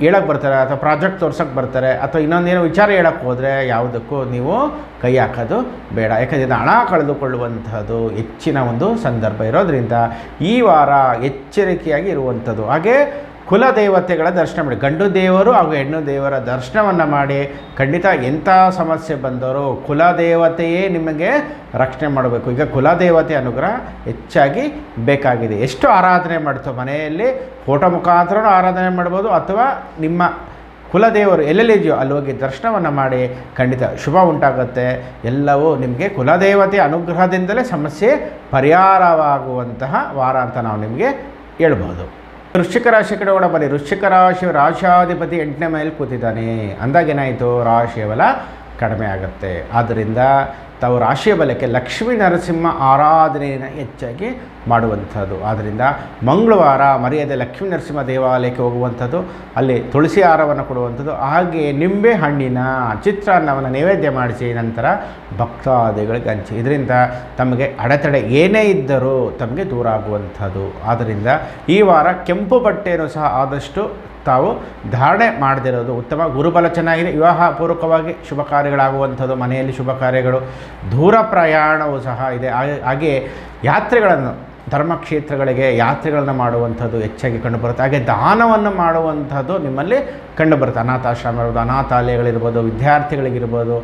ಹೇಳೋಕ್ಕೆ ಬರ್ತಾರೆ, ಅಥವಾ ಪ್ರಾಜೆಕ್ಟ್ ತೋರ್ಸೋಕ್ಕೆ ಬರ್ತಾರೆ, ಅಥವಾ ಇನ್ನೊಂದೇನೋ ವಿಚಾರ ಹೇಳೋಕ್ಕೆ ಹೋದರೆ ಯಾವುದಕ್ಕೂ ನೀವು ಕೈ ಹಾಕೋದು ಬೇಡ. ಯಾಕಂದರೆ ಹಣ ಕಳೆದುಕೊಳ್ಳುವಂಥದ್ದು ಹೆಚ್ಚಿನ ಒಂದು ಸಂದರ್ಭ ಇರೋದರಿಂದ ಈ ವಾರ ಎಚ್ಚರಿಕೆಯಾಗಿ ಇರುವಂಥದ್ದು. ಹಾಗೆ ಕುಲದೇವತೆಗಳ ದರ್ಶನ ಮಾಡಿ, ಗಂಡು ದೇವರು ಹಾಗೂ ಹೆಣ್ಣು ದೇವರ ದರ್ಶನವನ್ನು ಮಾಡಿ. ಖಂಡಿತ ಎಂಥ ಸಮಸ್ಯೆ ಬಂದವರು ಕುಲದೇವತೆಯೇ ನಿಮಗೆ ರಕ್ಷಣೆ ಮಾಡಬೇಕು. ಈಗ ಕುಲದೇವತೆ ಅನುಗ್ರಹ ಹೆಚ್ಚಾಗಿ ಬೇಕಾಗಿದೆ. ಎಷ್ಟು ಆರಾಧನೆ ಮಾಡ್ತೋ ಮನೆಯಲ್ಲಿ ಫೋಟೋ ಮುಖಾಂತರ ಆರಾಧನೆ ಮಾಡ್ಬೋದು, ಅಥವಾ ನಿಮ್ಮ ಕುಲದೇವರು ಎಲ್ಲೆಲ್ಲಿದೆಯೋ ಅಲ್ಲಿ ಹೋಗಿ ದರ್ಶನವನ್ನು ಮಾಡಿ. ಖಂಡಿತ ಶುಭ ಉಂಟಾಗುತ್ತೆ. ಎಲ್ಲವೂ ನಿಮಗೆ ಕುಲದೇವತೆ ಅನುಗ್ರಹದಿಂದಲೇ ಸಮಸ್ಯೆ ಪರಿಹಾರವಾಗುವಂತಹ ವಾರ ಅಂತ ನಾವು ನಿಮಗೆ ಹೇಳ್ಬೋದು. ವೃಶ್ಚಿಕ ರಾಶಿ ಕಡೆ ಬನ್ನಿ. ವೃಶ್ಚಿಕ ರಾಶಿ ರಾಶಾಧಿಪತಿ 8ನೇ ಮೇಲೆ ಕೂತಿದ್ದಾನೆ ಅಂದಾಗೇನಾಯಿತು, ರಾಶಿಯ ಬಲ ಕಡಿಮೆ ಆಗುತ್ತೆ. ಆದ್ದರಿಂದ ತಾವು ರಾಶಿಯ ಬಲಕ್ಕೆ ಲಕ್ಷ್ಮೀ ನರಸಿಂಹ ಆರಾಧನೆಯನ್ನು ಹೆಚ್ಚಾಗಿ ಮಾಡುವಂಥದ್ದು. ಆದ್ದರಿಂದ ಮಂಗಳವಾರ ಮರೆಯದೆ ಲಕ್ಷ್ಮೀ ನರಸಿಂಹ ದೇವಾಲಯಕ್ಕೆ ಹೋಗುವಂಥದ್ದು, ಅಲ್ಲಿ ತುಳಸಿ ಹಾರವನ್ನು ಕೊಡುವಂಥದ್ದು, ಹಾಗೆ ನಿಂಬೆ ಹಣ್ಣಿನ ಚಿತ್ರಾನ್ನವನ್ನು ನೈವೇದ್ಯ ಮಾಡಿಸಿ ನಂತರ ಭಕ್ತಾದಿಗಳಿಗೆ ಹಂಚಿ. ಇದರಿಂದ ತಮಗೆ ಅಡೆತಡೆ ಏನೇ ಇದ್ದರೂ ತಮಗೆ ದೂರ ಆಗುವಂಥದ್ದು. ಆದ್ದರಿಂದ ಈ ವಾರ ಕೆಂಪು ಬಟ್ಟೆಯನ್ನು ಸಹ ಆದಷ್ಟು ತಾವು ಧಾರಣೆ ಮಾಡದಿರೋದು ಉತ್ತಮ. ಗುರುಬಲ ಚೆನ್ನಾಗಿದೆ, ವಿವಾಹ ಪೂರ್ವಕವಾಗಿ ಶುಭ ಕಾರ್ಯಗಳಾಗುವಂಥದ್ದು, ಮನೆಯಲ್ಲಿ ಶುಭ ಕಾರ್ಯಗಳು, ದೂರ ಪ್ರಯಾಣವೂ ಸಹ ಇದೆ. ಹಾಗೆ ಯಾತ್ರೆಗಳನ್ನು, ಧರ್ಮಕ್ಷೇತ್ರಗಳಿಗೆ ಯಾತ್ರೆಗಳನ್ನು ಮಾಡುವಂಥದ್ದು ಹೆಚ್ಚಾಗಿ ಕಂಡುಬರುತ್ತೆ. ಹಾಗೆ ದಾನವನ್ನು ಮಾಡುವಂಥದ್ದು ನಿಮ್ಮಲ್ಲಿ ಕಂಡುಬರುತ್ತೆ. ಅನಾಥಾಶ್ರಮ ಇರ್ಬೋದು, ಅನಾಥಾಲಯಗಳಿರ್ಬೋದು, ವಿದ್ಯಾರ್ಥಿಗಳಿಗಿರ್ಬೋದು,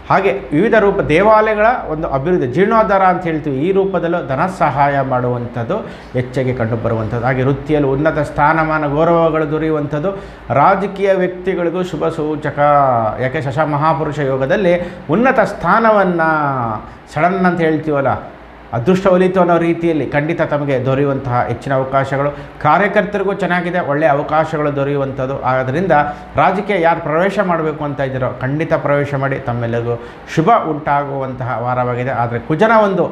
ಹಾಗೆ ವಿವಿಧ ರೂಪ ದೇವಾಲಯಗಳ ಒಂದು ಅಭಿವೃದ್ಧಿ, ಜೀರ್ಣೋದ್ಧಾರ ಅಂತ ಹೇಳ್ತೀವಿ, ಈ ರೂಪದಲ್ಲೂ ಧನ ಸಹಾಯ ಮಾಡುವಂಥದ್ದು ಹೆಚ್ಚಾಗಿ ಕಂಡುಬರುವಂಥದ್ದು. ಹಾಗೆ ವೃತ್ತಿಯಲ್ಲಿ ಉನ್ನತ ಸ್ಥಾನಮಾನ ಗೌರವಗಳು ದೊರೆಯುವಂಥದ್ದು, ರಾಜಕೀಯ ವ್ಯಕ್ತಿಗಳಿಗೂ ಶುಭ ಸೂಚಕ. ಯಾಕೆ ಶಶ ಮಹಾಪುರುಷ ಯೋಗದಲ್ಲಿ ಉನ್ನತ ಸ್ಥಾನವನ್ನು ಸಡನ್ ಅಂತ ಹೇಳ್ತೀವಲ್ಲ, ಅದೃಷ್ಟ ಒಲಿತು ಅನ್ನೋ ರೀತಿಯಲ್ಲಿ ಖಂಡಿತ ತಮಗೆ ದೊರೆಯುವಂತಹ ಹೆಚ್ಚಿನ ಅವಕಾಶಗಳು, ಕಾರ್ಯಕರ್ತರಿಗೂ ಚೆನ್ನಾಗಿದೆ, ಒಳ್ಳೆಯ ಅವಕಾಶಗಳು ದೊರೆಯುವಂಥದ್ದು. ಆದ್ದರಿಂದ ರಾಜಕೀಯ ಯಾರು ಪ್ರವೇಶ ಮಾಡಬೇಕು ಅಂತ ಇದ್ದೀರೋ ಖಂಡಿತ ಪ್ರವೇಶ ಮಾಡಿ, ತಮ್ಮೆಲ್ಲರಿಗೂ ಶುಭ ಉಂಟಾಗುವಂತಹ ವಾರವಾಗಿದೆ. ಆದರೆ ಕುಜನ ಒಂದು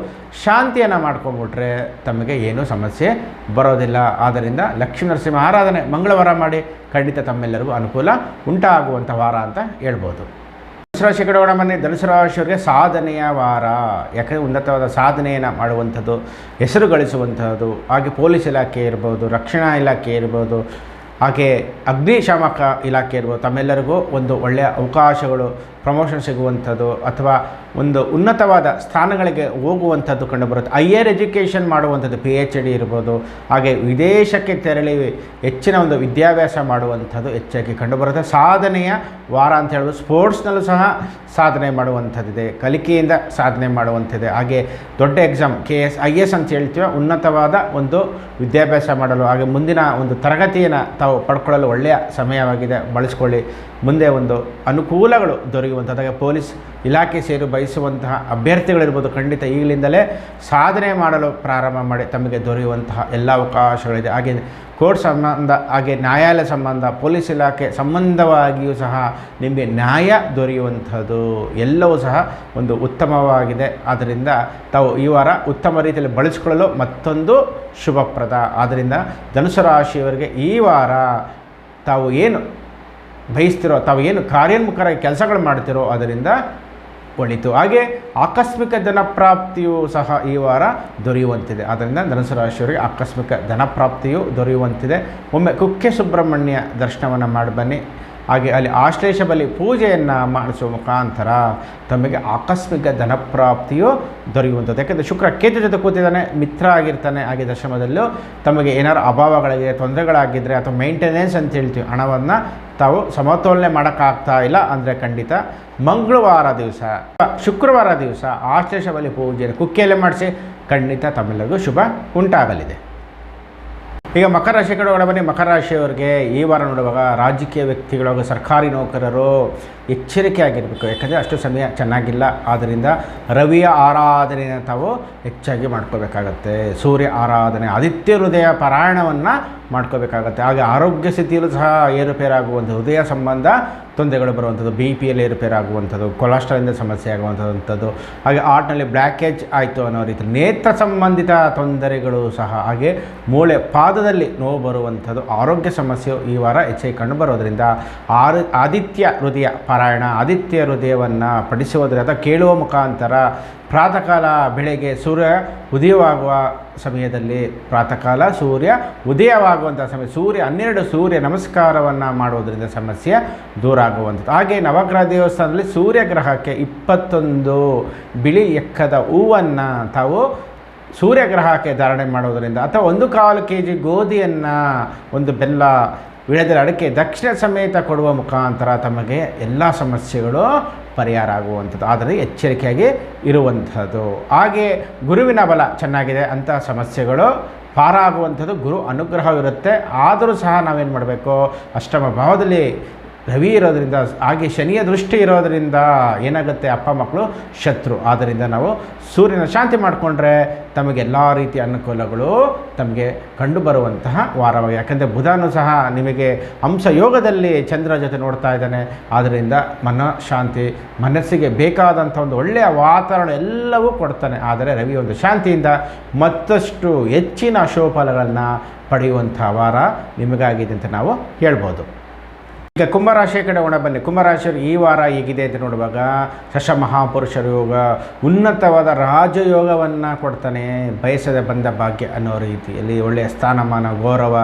ಶಾಂತಿಯನ್ನು ಮಾಡ್ಕೊಂಡ್ಬಿಟ್ರೆ ತಮಗೆ ಏನೂ ಸಮಸ್ಯೆ ಬರೋದಿಲ್ಲ. ಆದ್ದರಿಂದ ಲಕ್ಷ್ಮೀ ನರಸಿಂಹ ಆರಾಧನೆ ಮಂಗಳವಾರ ಮಾಡಿ, ಖಂಡಿತ ತಮ್ಮೆಲ್ಲರಿಗೂ ಅನುಕೂಲ ಉಂಟಾಗುವಂಥ ವಾರ ಅಂತ ಹೇಳ್ಬೋದು. ಧನುಸು ರಾಶಿ ಕಡೆ ಬನ್ನಿ. ಧನುಸು ರಾಶಿಯವರಿಗೆ ಸಾಧನೆಯ ವಾರ. ಯಾಕಂದರೆ ಉನ್ನತವಾದ ಸಾಧನೆಯನ್ನು ಮಾಡುವಂಥದ್ದು, ಹೆಸರು ಗಳಿಸುವಂಥದ್ದು, ಹಾಗೆ ಪೊಲೀಸ್ ಇಲಾಖೆ ಇರ್ಬೋದು, ರಕ್ಷಣಾ ಇಲಾಖೆ ಇರ್ಬೋದು, ಹಾಗೆ ಅಗ್ನಿಶಾಮಕ ಇಲಾಖೆ ಇರ್ಬೋದು, ತಮ್ಮೆಲ್ಲರಿಗೂ ಒಂದು ಒಳ್ಳೆಯ ಅವಕಾಶಗಳು, ಪ್ರಮೋಷನ್ ಸಿಗುವಂಥದ್ದು ಅಥವಾ ಒಂದು ಉನ್ನತವಾದ ಸ್ಥಾನಗಳಿಗೆ ಹೋಗುವಂಥದ್ದು ಕಂಡುಬರುತ್ತೆ. ಹೈಯರ್ ಎಜುಕೇಷನ್ ಮಾಡುವಂಥದ್ದು, PhD ಇರ್ಬೋದು, ಹಾಗೆ ವಿದೇಶಕ್ಕೆ ತೆರಳಿ ಹೆಚ್ಚಿನ ಒಂದು ವಿದ್ಯಾಭ್ಯಾಸ ಮಾಡುವಂಥದ್ದು ಹೆಚ್ಚಾಗಿ ಕಂಡುಬರುತ್ತೆ. ಸಾಧನೆಯ ವಾರ ಅಂತ ಹೇಳ್ಬೋದು. ಸ್ಪೋರ್ಟ್ಸ್ನಲ್ಲೂ ಸಹ ಸಾಧನೆ ಮಾಡುವಂಥದ್ದಿದೆ, ಕಲಿಕೆಯಿಂದ ಸಾಧನೆ ಮಾಡುವಂಥದ್ದಿದೆ. ಹಾಗೆ ದೊಡ್ಡ ಎಕ್ಸಾಮ್ KS IS ಅಂತ ಹೇಳ್ತೀವಿ, ಉನ್ನತವಾದ ಒಂದು ವಿದ್ಯಾಭ್ಯಾಸ ಮಾಡಲು, ಹಾಗೆ ಮುಂದಿನ ಒಂದು ತರಗತಿಯನ್ನು ತಾವು ಪಡ್ಕೊಳ್ಳಲು ಒಳ್ಳೆಯ ಸಮಯವಾಗಿದೆ, ಬಳಸ್ಕೊಳ್ಳಿ. ಮುಂದೆ ಒಂದು ಅನುಕೂಲಗಳು ದೊರೆಯುವಂಥದ್ದು. ಹಾಗೆ ಪೊಲೀಸ್ ಇಲಾಖೆ ಸೇರಿ ಬಯಸುವಂತಹ ಅಭ್ಯರ್ಥಿಗಳಿರ್ಬೋದು, ಖಂಡಿತ ಈಗಲಿಂದಲೇ ಸಾಧನೆ ಮಾಡಲು ಪ್ರಾರಂಭ ಮಾಡಿ, ತಮಗೆ ದೊರೆಯುವಂತಹ ಎಲ್ಲ ಅವಕಾಶಗಳಿದೆ. ಹಾಗೆ ಕೋರ್ಟ್ ಸಂಬಂಧ, ಹಾಗೆ ನ್ಯಾಯಾಲಯ ಸಂಬಂಧ, ಪೊಲೀಸ್ ಇಲಾಖೆ ಸಂಬಂಧವಾಗಿಯೂ ಸಹ ನಿಮಗೆ ನ್ಯಾಯ ದೊರೆಯುವಂಥದ್ದು ಎಲ್ಲವೂ ಸಹ ಒಂದು ಉತ್ತಮವಾಗಿದೆ. ಆದ್ದರಿಂದ ತಾವು ಈ ವಾರ ಉತ್ತಮ ರೀತಿಯಲ್ಲಿ ಬಳಸಿಕೊಳ್ಳಲು ಮತ್ತೊಂದು ಶುಭಪ್ರದ. ಆದ್ದರಿಂದ ಧನುಸು ರಾಶಿಯವರಿಗೆ ಈ ವಾರ ತಾವು ಏನು ಬಯಸ್ತಿರೋ, ತಾವು ಏನು ಕಾರ್ಯೋನ್ಮುಖರಾಗಿ ಕೆಲಸಗಳು ಮಾಡ್ತಿರೋ ಅದರಿಂದ ಒಳಿತು. ಹಾಗೆ ಆಕಸ್ಮಿಕ ಧನಪ್ರಾಪ್ತಿಯೂ ಸಹ ಈ ವಾರ ದೊರೆಯುವಂತಿದೆ. ಆದ್ದರಿಂದ ಧನುಸು ರಾಶಿಯವರಿಗೆ ಆಕಸ್ಮಿಕ ಧನಪ್ರಾಪ್ತಿಯು ದೊರೆಯುವಂತಿದೆ. ಒಮ್ಮೆ ಕುಕ್ಕೆ ಸುಬ್ರಹ್ಮಣ್ಯ ದರ್ಶನವನ್ನು ಮಾಡಿ ಬನ್ನಿ. ಹಾಗೆ ಅಲ್ಲಿ ಆಶ್ಲೇಷ ಬಲಿ ಪೂಜೆಯನ್ನು ಮಾಡಿಸುವ ಮುಖಾಂತರ ತಮಗೆ ಆಕಸ್ಮಿಕ ಧನಪ್ರಾಪ್ತಿಯು ದೊರೆಯುವಂಥದ್ದು. ಯಾಕೆಂದರೆ ಶುಕ್ರ ಕೇತು ಜೊತೆ ಕೂತಿದ್ದಾನೆ, ಮಿತ್ರ ಆಗಿರ್ತಾನೆ. ಹಾಗೆ ದಶಮದಲ್ಲೂ ತಮಗೆ ಏನಾರು ಅಭಾವಗಳಿಗೆ, ತೊಂದರೆಗಳಾಗಿದ್ದರೆ ಅಥವಾ ಮೇಂಟೆನೆನ್ಸ್ ಅಂತ ಹೇಳ್ತೀವಿ, ಹಣವನ್ನು ತಾವು ಸಮತೋಲನೆ ಮಾಡೋಕ್ಕಾಗ್ತಾ ಇಲ್ಲ ಅಂದರೆ ಖಂಡಿತ ಮಂಗಳವಾರ ದಿವಸ, ಶುಕ್ರವಾರ ದಿವಸ ಆಶ್ಲೇಷ ಬಲಿ ಪೂಜೆಯನ್ನು ಕುಕ್ಕೆಯಲ್ಲೇ ಮಾಡಿಸಿ, ಖಂಡಿತ ತಮ್ಮೆಲ್ಲರಿಗೂ ಶುಭ ಉಂಟಾಗಲಿದೆ. ಈಗ ಮಕರ ರಾಶಿ ಕಡೆ ಬನ್ನಿ. ಮಕರ ರಾಶಿಯವರಿಗೆ ಈ ವಾರ ನೋಡುವಾಗ ರಾಜಕೀಯ ವ್ಯಕ್ತಿಗಳು, ಸರ್ಕಾರಿ ನೌಕರರು ಎಚ್ಚರಿಕೆ ಆಗಿರಬೇಕು. ಯಾಕಂದರೆ ಅಷ್ಟು ಸಮಯ ಚೆನ್ನಾಗಿಲ್ಲ. ಆದ್ದರಿಂದ ರವಿಯ ಆರಾಧನೆಯನ್ನು ತಾವು ಹೆಚ್ಚಾಗಿ ಮಾಡ್ಕೋಬೇಕಾಗತ್ತೆ. ಸೂರ್ಯ ಆರಾಧನೆ, ಆದಿತ್ಯ ಹೃದಯ ಪಾರಾಯಣವನ್ನು ಮಾಡ್ಕೋಬೇಕಾಗತ್ತೆ. ಹಾಗೆ ಆರೋಗ್ಯ ಸ್ಥಿತಿಯಲ್ಲೂ ಸಹ ಏರುಪೇರಾಗುವಂಥದ್ದು, ಹೃದಯ ಸಂಬಂಧ ತೊಂದರೆಗಳು ಬರುವಂಥದ್ದು, BPಯಲ್ಲಿ ಏರುಪೇರಾಗುವಂಥದ್ದು, ಕೊಲೆಸ್ಟ್ರಾಲಿಂದ ಸಮಸ್ಯೆ ಆಗುವಂಥದ್ದು, ಹಾಗೆ ಹಾರ್ಟ್ನಲ್ಲಿ ಬ್ಲ್ಯಾಕೇಜ್ ಆಯಿತು ಅನ್ನೋ ರೀತಿ ನೇತ್ರ ಸಂಬಂಧಿತ ತೊಂದರೆಗಳು ಸಹ, ಹಾಗೆ ಮೂಳೆ ಪಾದದಲ್ಲಿ ನೋವು ಬರುವಂಥದ್ದು, ಆರೋಗ್ಯ ಸಮಸ್ಯೆಯು ಈ ವಾರ ಹೆಚ್ಚಾಗಿ ಕಂಡುಬರೋದ್ರಿಂದ ಆದಿತ್ಯ ಹೃದಯ ಪಾರಾಯಣ, ಆದಿತ್ಯ ಹೃದಯವನ್ನು ಪಠಿಸುವುದರಿಂದ ಅಥವಾ ಕೇಳುವ ಮುಖಾಂತರ ಪ್ರಾತಃ ಕಾಲ ಬೆಳಗ್ಗೆ ಸೂರ್ಯ ಉದಯವಾಗುವ ಸಮಯದಲ್ಲಿ, ಪ್ರಾತಃ ಕಾಲ ಸೂರ್ಯ ಉದಯವಾಗುವಂಥ ಸಮಯ, 12 ಸೂರ್ಯ ನಮಸ್ಕಾರವನ್ನು ಮಾಡುವುದರಿಂದ ಸಮಸ್ಯೆ ದೂರ ಆಗುವಂಥದ್ದು. ಹಾಗೆ ನವಗ್ರಹ ದೇವಸ್ಥಾನದಲ್ಲಿ ಸೂರ್ಯಗ್ರಹಕ್ಕೆ 21 ಬಿಳಿ ಎಕ್ಕದ ಹೂವನ್ನು ತಾವು ಸೂರ್ಯಗ್ರಹಕ್ಕೆ ಧಾರಣೆ ಮಾಡೋದರಿಂದ, ಅಥವಾ 1/4 kg ಗೋಧಿಯನ್ನು, ಒಂದು ಬೆಲ್ಲ, ವಿಳೆದೆಲೆ, ಅಡಿಕೆ, ದಕ್ಷಿಣ ಸಮೇತ ಕೊಡುವ ಮುಖಾಂತರ ತಮಗೆ ಎಲ್ಲ ಸಮಸ್ಯೆಗಳು ಪರಿಹಾರ ಆಗುವಂಥದ್ದು. ಆದರೆ ಎಚ್ಚರಿಕೆಯಾಗಿ ಇರುವಂಥದ್ದು. ಹಾಗೆ ಗುರುವಿನ ಬಲ ಚೆನ್ನಾಗಿದೆ, ಅಂಥ ಸಮಸ್ಯೆಗಳು ಪಾರಾಗುವಂಥದ್ದು, ಗುರು ಅನುಗ್ರಹವಿರುತ್ತೆ. ಆದರೂ ಸಹ ನಾವೇನು ಮಾಡಬೇಕು, ಅಷ್ಟಮ ಭಾವದಲ್ಲಿ ರವಿ ಇರೋದರಿಂದ, ಹಾಗೆ ಶನಿಯ ದೃಷ್ಟಿ ಇರೋದರಿಂದ ಏನಾಗುತ್ತೆ, ಅಪ್ಪ ಮಕ್ಕಳು ಶತ್ರು. ಆದ್ದರಿಂದ ನಾವು ಸೂರ್ಯನ ಶಾಂತಿ ಮಾಡಿಕೊಂಡ್ರೆ ತಮಗೆಲ್ಲ ರೀತಿಯ ಅನುಕೂಲಗಳು ತಮಗೆ ಕಂಡುಬರುವಂತಹ ವಾರವಾಗಿ. ಯಾಕಂದರೆ ಬುಧನೂ ಸಹ ನಿಮಗೆ ಹಂಸ ಯೋಗದಲ್ಲಿ ಚಂದ್ರ ಜೊತೆ ನೋಡ್ತಾ ಇದ್ದಾನೆ. ಆದ್ದರಿಂದ ಮನಃಶಾಂತಿ, ಮನಸ್ಸಿಗೆ ಬೇಕಾದಂಥ ಒಂದು ಒಳ್ಳೆಯ ವಾತಾವರಣ ಎಲ್ಲವೂ ಕೊಡ್ತಾನೆ. ಆದರೆ ರವಿ ಒಂದು ಶಾಂತಿಯಿಂದ ಮತ್ತಷ್ಟು ಹೆಚ್ಚಿನ ಶುಭಫಲಗಳನ್ನು ಪಡೆಯುವಂಥ ವಾರ ನಿಮಗಾಗಿದೆ ಅಂತ ನಾವು ಹೇಳ್ಬೋದು. ಈಗ ಕುಂಭರಾಶಿಯ ಕಡೆ ಒಣ ಬನ್ನಿ. ಕುಂಭರಾಶಿಯವರು ಈ ವಾರ ಹೇಗಿದೆ ಅಂತ ನೋಡುವಾಗ ಶಶಮಹಾಪುರುಷರ ಯೋಗ, ಉನ್ನತವಾದ ರಾಜಯೋಗವನ್ನು ಕೊಡ್ತಾನೆ. ಬಯಸದ ಬಂದ ಭಾಗ್ಯ ಅನ್ನೋ ರೀತಿಯಲ್ಲಿ ಒಳ್ಳೆಯ ಸ್ಥಾನಮಾನ, ಗೌರವ,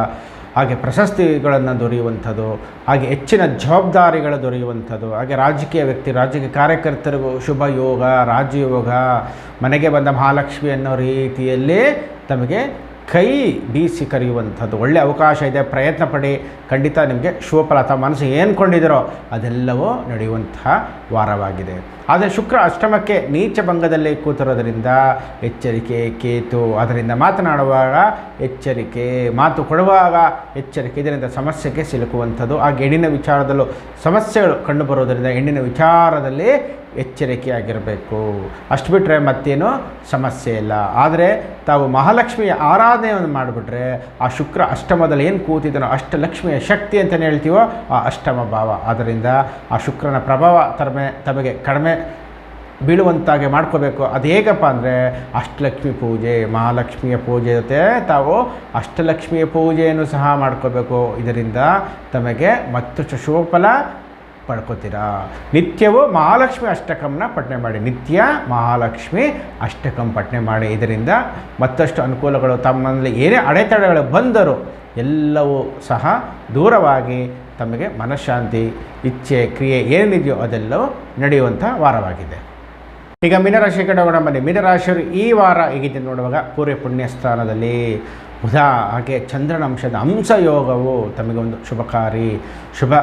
ಹಾಗೆ ಪ್ರಶಸ್ತಿಗಳನ್ನು ದೊರೆಯುವಂಥದ್ದು, ಹಾಗೆ ಹೆಚ್ಚಿನ ಜವಾಬ್ದಾರಿಗಳು ದೊರೆಯುವಂಥದ್ದು, ಹಾಗೆ ರಾಜಕೀಯ ವ್ಯಕ್ತಿ, ರಾಜಕೀಯ ಕಾರ್ಯಕರ್ತರಿಗೂ ಶುಭ ಯೋಗ, ರಾಜಯೋಗ, ಮನೆಗೆ ಬಂದ ಮಹಾಲಕ್ಷ್ಮಿ ಅನ್ನೋ ರೀತಿಯಲ್ಲಿ ತಮಗೆ ಕೈ ಬೀಸಿ ಕರೆಯುವಂಥದ್ದು ಒಳ್ಳೆಯ ಅವಕಾಶ ಇದೆ. ಪ್ರಯತ್ನ ಪಡಿ, ಖಂಡಿತ ನಿಮಗೆ ಶುಭಫಲ ಅಥವಾ ಮನಸ್ಸು ಏನು ಕೊಂಡಿದ್ದೀರೋ ಅದೆಲ್ಲವೂ ನಡೆಯುವಂತಹ ವಾರವಾಗಿದೆ. ಆದರೆ ಶುಕ್ರ ಅಷ್ಟಮಕ್ಕೆ ನೀಚ ಭಂಗದಲ್ಲಿ ಕೂತಿರೋದರಿಂದ ಎಚ್ಚರಿಕೆ. ಕೇತು ಅದರಿಂದ ಮಾತನಾಡುವಾಗ ಎಚ್ಚರಿಕೆ, ಮಾತು ಕೊಡುವಾಗ ಎಚ್ಚರಿಕೆ, ಇದರಿಂದ ಸಮಸ್ಯೆಗೆ ಸಿಲುಕುವಂಥದ್ದು. ಹಾಗೆ ಹೆಣ್ಣಿನ ವಿಚಾರದಲ್ಲೂ ಸಮಸ್ಯೆಗಳು ಕಂಡುಬರೋದರಿಂದ ಹೆಣ್ಣಿನ ವಿಚಾರದಲ್ಲಿ ಎಚ್ಚರಿಕೆಯಾಗಿರಬೇಕು. ಅಷ್ಟು ಬಿಟ್ಟರೆ ಮತ್ತೇನು ಸಮಸ್ಯೆ ಇಲ್ಲ. ಆದರೆ ತಾವು ಮಹಾಲಕ್ಷ್ಮಿಯ ಆರಾಧನೆಯನ್ನು ಮಾಡಿಬಿಟ್ರೆ ಆ ಶುಕ್ರ ಅಷ್ಟಮದಲ್ಲಿ ಏನು ಕೂತಿದ್ದಾನೋ ಅಷ್ಟಲಕ್ಷ್ಮಿಯ ಶಕ್ತಿ ಅಂತಲೇ ಹೇಳ್ತೀವೋ ಆ ಅಷ್ಟಮ ಭಾವ, ಆದ್ದರಿಂದ ಆ ಶುಕ್ರನ ಪ್ರಭಾವ ತಮಗೆ ಕಡಿಮೆ ಬೀಳುವಂತಾಗೆ ಮಾಡ್ಕೋಬೇಕು. ಅದು ಹೇಗಪ್ಪ ಅಂದರೆ ಅಷ್ಟಲಕ್ಷ್ಮಿ ಪೂಜೆ, ಮಹಾಲಕ್ಷ್ಮಿಯ ಪೂಜೆ ಜೊತೆ ತಾವು ಅಷ್ಟಲಕ್ಷ್ಮಿಯ ಪೂಜೆಯನ್ನು ಸಹ ಮಾಡ್ಕೋಬೇಕು. ಇದರಿಂದ ತಮಗೆ ಮತ್ತಷ್ಟು ಶುಭಫಲ ಪಡ್ಕೋತೀರಾ. ನಿತ್ಯವೂ ಮಹಾಲಕ್ಷ್ಮಿ ಅಷ್ಟಕಂನ ಪಠನೆ ಮಾಡಿ, ನಿತ್ಯ ಮಹಾಲಕ್ಷ್ಮಿ ಅಷ್ಟಕಂ ಪಠನೆ ಮಾಡಿ. ಇದರಿಂದ ಮತ್ತಷ್ಟು ಅನುಕೂಲಗಳು, ತಮ್ಮಲ್ಲಿ ಏನೇ ಅಡೆತಡೆಗಳು ಬಂದರೂ ಎಲ್ಲವೂ ಸಹ ದೂರವಾಗಿ ತಮಗೆ ಮನಃಶಾಂತಿ, ಇಚ್ಛೆ, ಕ್ರಿಯೆ ಏನಿದೆಯೋ ಅದೆಲ್ಲವೂ ನಡೆಯುವಂಥ ವಾರವಾಗಿದೆ. ಈಗ ಮೀನರಾಶಿ ಕಡೆ ಹೋಗೋಣ ಬನ್ನಿ. ಮೀನರಾಶಿಯವರು ಈ ವಾರ ಹೇಗಿದೆ ನೋಡುವಾಗ ಪೂರ್ವ ಪುಣ್ಯ ಸ್ಥಾನದಲ್ಲಿ ಬುಧ ಹಾಗೆ ಚಂದ್ರನ ಅಂಶದ ಹಂಸ ಯೋಗವು ತಮಗೆ ಒಂದು ಶುಭಕಾರಿ, ಶುಭ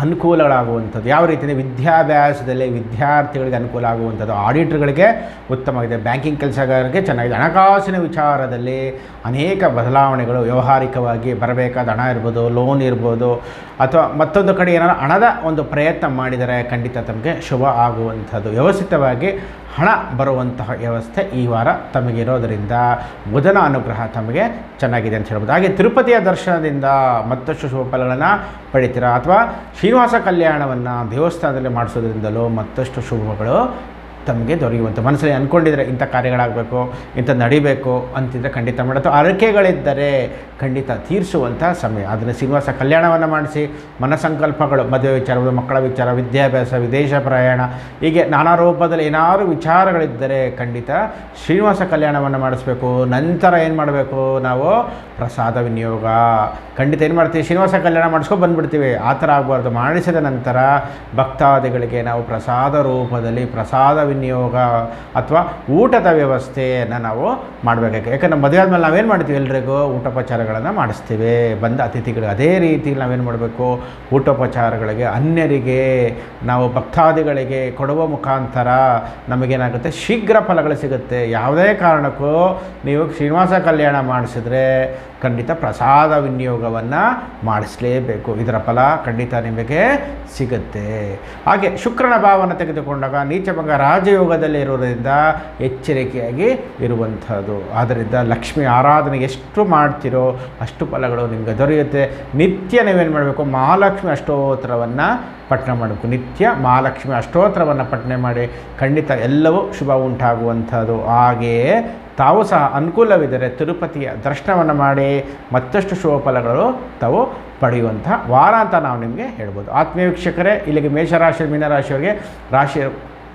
ಅನುಕೂಲಗಳಾಗುವಂಥದ್ದು. ಯಾವ ರೀತಿಯಲ್ಲಿ ವಿದ್ಯಾಭ್ಯಾಸದಲ್ಲಿ ವಿದ್ಯಾರ್ಥಿಗಳಿಗೆ ಅನುಕೂಲ ಆಗುವಂಥದ್ದು, ಆಡಿಟರ್ಗಳಿಗೆ ಉತ್ತಮವಾಗಿದೆ, ಬ್ಯಾಂಕಿಂಗ್ ಕೆಲಸಗಾರರಿಗೆ ಚೆನ್ನಾಗಿದೆ, ಹಣಕಾಸಿನ ವಿಚಾರದಲ್ಲಿ ಅನೇಕ ಬದಲಾವಣೆಗಳು, ವ್ಯಾವಹಾರಿಕವಾಗಿ ಬರಬೇಕಾದ ಹಣ ಇರ್ಬೋದು, ಲೋನ್ ಇರ್ಬೋದು, ಅಥವಾ ಮತ್ತೊಂದು ಕಡೆ ಏನಾದರೂ ಹಣದ ಒಂದು ಪ್ರಯತ್ನ ಮಾಡಿದರೆ ಖಂಡಿತ ತಮಗೆ ಶುಭ ಆಗುವಂಥದ್ದು. ವ್ಯವಸ್ಥಿತವಾಗಿ ಹಣ ಬರುವಂತಹ ವ್ಯವಸ್ಥೆ ಈ ವಾರ ತಮಗಿರೋದರಿಂದ ಬುಧನ ಅನುಗ್ರಹ ತಮಗೆ ಚೆನ್ನಾಗಿದೆ ಅಂತ ಹೇಳ್ಬೋದು. ಹಾಗೆ ತಿರುಪತಿಯ ದರ್ಶನದಿಂದ ಮತ್ತಷ್ಟು ಶುಭ ಫಲಗಳನ್ನು ಪಡಿತೀರಾ, ಅಥವಾ ಶ್ರೀನಿವಾಸ ಕಲ್ಯಾಣವನ್ನು ದೇವಸ್ಥಾನದಲ್ಲಿ ಮಾಡಿಸೋದ್ರಿಂದಲೂ ಮತ್ತಷ್ಟು ಶುಭಗಳು ತಮಗೆ ದೊರೆಯುವಂಥ. ಮನಸ್ಸಲ್ಲಿ ಅಂದ್ಕೊಂಡಿದ್ರೆ ಇಂಥ ಕಾರ್ಯಗಳಾಗಬೇಕು, ಇಂಥ ನಡಿಬೇಕು ಅಂತಿದ್ರೆ ಖಂಡಿತ ಮಾಡೋದು. ಅರಕೆಗಳಿದ್ದರೆ ಖಂಡಿತ ತೀರಿಸುವಂಥ ಸಮಯ. ಅದನ್ನು ಶ್ರೀನಿವಾಸ ಕಲ್ಯಾಣವನ್ನು ಮಾಡಿಸಿ ಮನಸಂಕಲ್ಪಗಳು, ಮದುವೆ ವಿಚಾರ, ಮಕ್ಕಳ ವಿಚಾರ, ವಿದ್ಯಾಭ್ಯಾಸ, ವಿದೇಶ ಪ್ರಯಾಣ, ಹೀಗೆ ನಾನಾ ರೂಪದಲ್ಲಿ ಏನಾದರೂ ವಿಚಾರಗಳಿದ್ದರೆ ಖಂಡಿತ ಶ್ರೀನಿವಾಸ ಕಲ್ಯಾಣವನ್ನು ಮಾಡಿಸ್ಬೇಕು. ನಂತರ ಏನು ಮಾಡಬೇಕು, ನಾವು ಪ್ರಸಾದ ವಿನಿಯೋಗ ಖಂಡಿತ ಏನು ಮಾಡ್ತೀವಿ, ಶ್ರೀನಿವಾಸ ಕಲ್ಯಾಣ ಮಾಡಿಸ್ಕೊಂಡು ಬಂದುಬಿಡ್ತೀವಿ. ಆ ಥರ ಆಗಬಾರ್ದು. ಮಾಡಿಸಿದ ನಂತರ ಭಕ್ತಾದಿಗಳಿಗೆ ನಾವು ಪ್ರಸಾದ ರೂಪದಲ್ಲಿ ಪ್ರಸಾದ ವಿನಿಯೋಗ ಅಥವಾ ಊಟದ ವ್ಯವಸ್ಥೆಯನ್ನು ನಾವು ಮಾಡಬೇಕಾಗಿ. ಯಾಕಂದರೆ ಮದುವೆ ಆದಮೇಲೆ ನಾವೇನು ಮಾಡ್ತೀವಿ, ಎಲ್ರಿಗೂ ಊಟೋಪಚಾರಗಳನ್ನು ಮಾಡಿಸ್ತೀವಿ ಬಂದ ಅತಿಥಿಗಳಿಗೆ. ಅದೇ ರೀತಿ ನಾವೇನು ಮಾಡಬೇಕು, ಊಟೋಪಚಾರಗಳಿಗೆ ಅನ್ಯರಿಗೆ ನಾವು ಭಕ್ತಾದಿಗಳಿಗೆ ಕೊಡುವ ಮುಖಾಂತರ ನಮಗೇನಾಗುತ್ತೆ, ಶೀಘ್ರ ಫಲಗಳು ಸಿಗುತ್ತೆ. ಯಾವುದೇ ಕಾರಣಕ್ಕೂ ನೀವು ಶ್ರೀನಿವಾಸ ಕಲ್ಯಾಣ ಮಾಡಿಸಿದ್ರೆ ಖಂಡಿತ ಪ್ರಸಾದ ವಿನಿಯೋಗವನ್ನು ಮಾಡಿಸಲೇಬೇಕು. ಇದರ ಫಲ ಖಂಡಿತ ನಿಮಗೆ ಸಿಗುತ್ತೆ. ಹಾಗೆ ಶುಕ್ರನ ಭಾವವನ್ನು ತೆಗೆದುಕೊಂಡಾಗ ನೀಚಭಂಗ ರಾಜಯೋಗದಲ್ಲಿ ಇರೋದರಿಂದ ಎಚ್ಚರಿಕೆಯಾಗಿ ಇರುವಂಥದ್ದು. ಆದ್ದರಿಂದ ಲಕ್ಷ್ಮಿ ಆರಾಧನೆ ಎಷ್ಟು ಮಾಡ್ತೀರೋ ಅಷ್ಟು ಫಲಗಳು ನಿಮಗೆ ದೊರೆಯುತ್ತೆ. ನಿತ್ಯ ನೀವೇನು ಮಾಡಬೇಕು, ಮಹಾಲಕ್ಷ್ಮಿ ಅಷ್ಟೋತ್ತರವನ್ನು ಪಠನೆ ಮಾಡಬೇಕು. ನಿತ್ಯ ಮಹಾಲಕ್ಷ್ಮಿ ಅಷ್ಟೋತ್ತರವನ್ನು ಪಠನೆ ಮಾಡಿ ಖಂಡಿತ ಎಲ್ಲವೂ ಶುಭ ಉಂಟಾಗುವಂಥದ್ದು. ಹಾಗೆಯೇ ತಾವು ಸಹ ಅನುಕೂಲವಿದ್ದರೆ ತಿರುಪತಿಯ ದರ್ಶನವನ್ನು ಮಾಡಿ ಮತ್ತಷ್ಟು ಶುಭ ಫಲಗಳು ತಾವು ಪಡೆಯುವಂಥ ವಾರ ಅಂತ ನಾವು ನಿಮಗೆ ಹೇಳ್ಬೋದು. ಆತ್ಮೀಯ ವೀಕ್ಷಕರೇ, ಇಲ್ಲಿಗೆ ಮೇಷರಾಶಿ ಮೀನರಾಶಿಯವರಿಗೆ ರಾಶಿಯ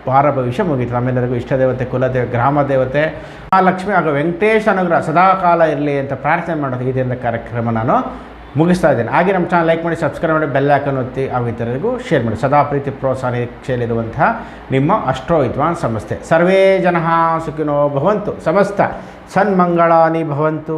ವಾರ ಭವಿಷ್ಯ ಮುಗಿತು. ನಮ್ಮೆಲ್ಲರಿಗೂ ಇಷ್ಟ ದೇವತೆ, ಕುಲದೇವತೆ, ಗ್ರಾಮ ದೇವತೆ ಮಹಾಲಕ್ಷ್ಮಿ ಹಾಗೂ ವೆಂಕಟೇಶ ಅನುಗ್ರಹ ಸದಾಕಾಲ ಇರಲಿ ಅಂತ ಪ್ರಾರ್ಥನೆ ಮಾಡೋದು ಇದರಿಂದ ಕಾರ್ಯಕ್ರಮ ನಾನು ಮುಗಿಸ್ತಾ ಇದ್ದೇನೆ. ಹಾಗೆ ನಮ್ಮ ಚಾನಲ್ ಲೈಕ್ ಮಾಡಿ, ಸಬ್ಸ್ಕ್ರೈಬ್ ಮಾಡಿ, ಬೆಲ್ ಐಕಾನ್ ಒತ್ತಿ ಹಾಗೂ ಇತರರಿಗೂ ಶೇರ್ ಮಾಡಿ. ಸದಾ ಪ್ರೀತಿ ಪ್ರೋತ್ಸಾಹ ನಿರೀಕ್ಷೆಯಲ್ಲಿರುವಂಥ ನಿಮ್ಮ ಅಸ್ಟ್ರೋ ವಿದ್ವಾನ್ ಸಂಸ್ಥೆ. ಸರ್ವೇ ಜನಃ ಸುಖಿನೋ ಭವಂತು, ಸಮಸ್ತ ಸನ್ಮಂಗಳಾನಿ ಭವಂತು.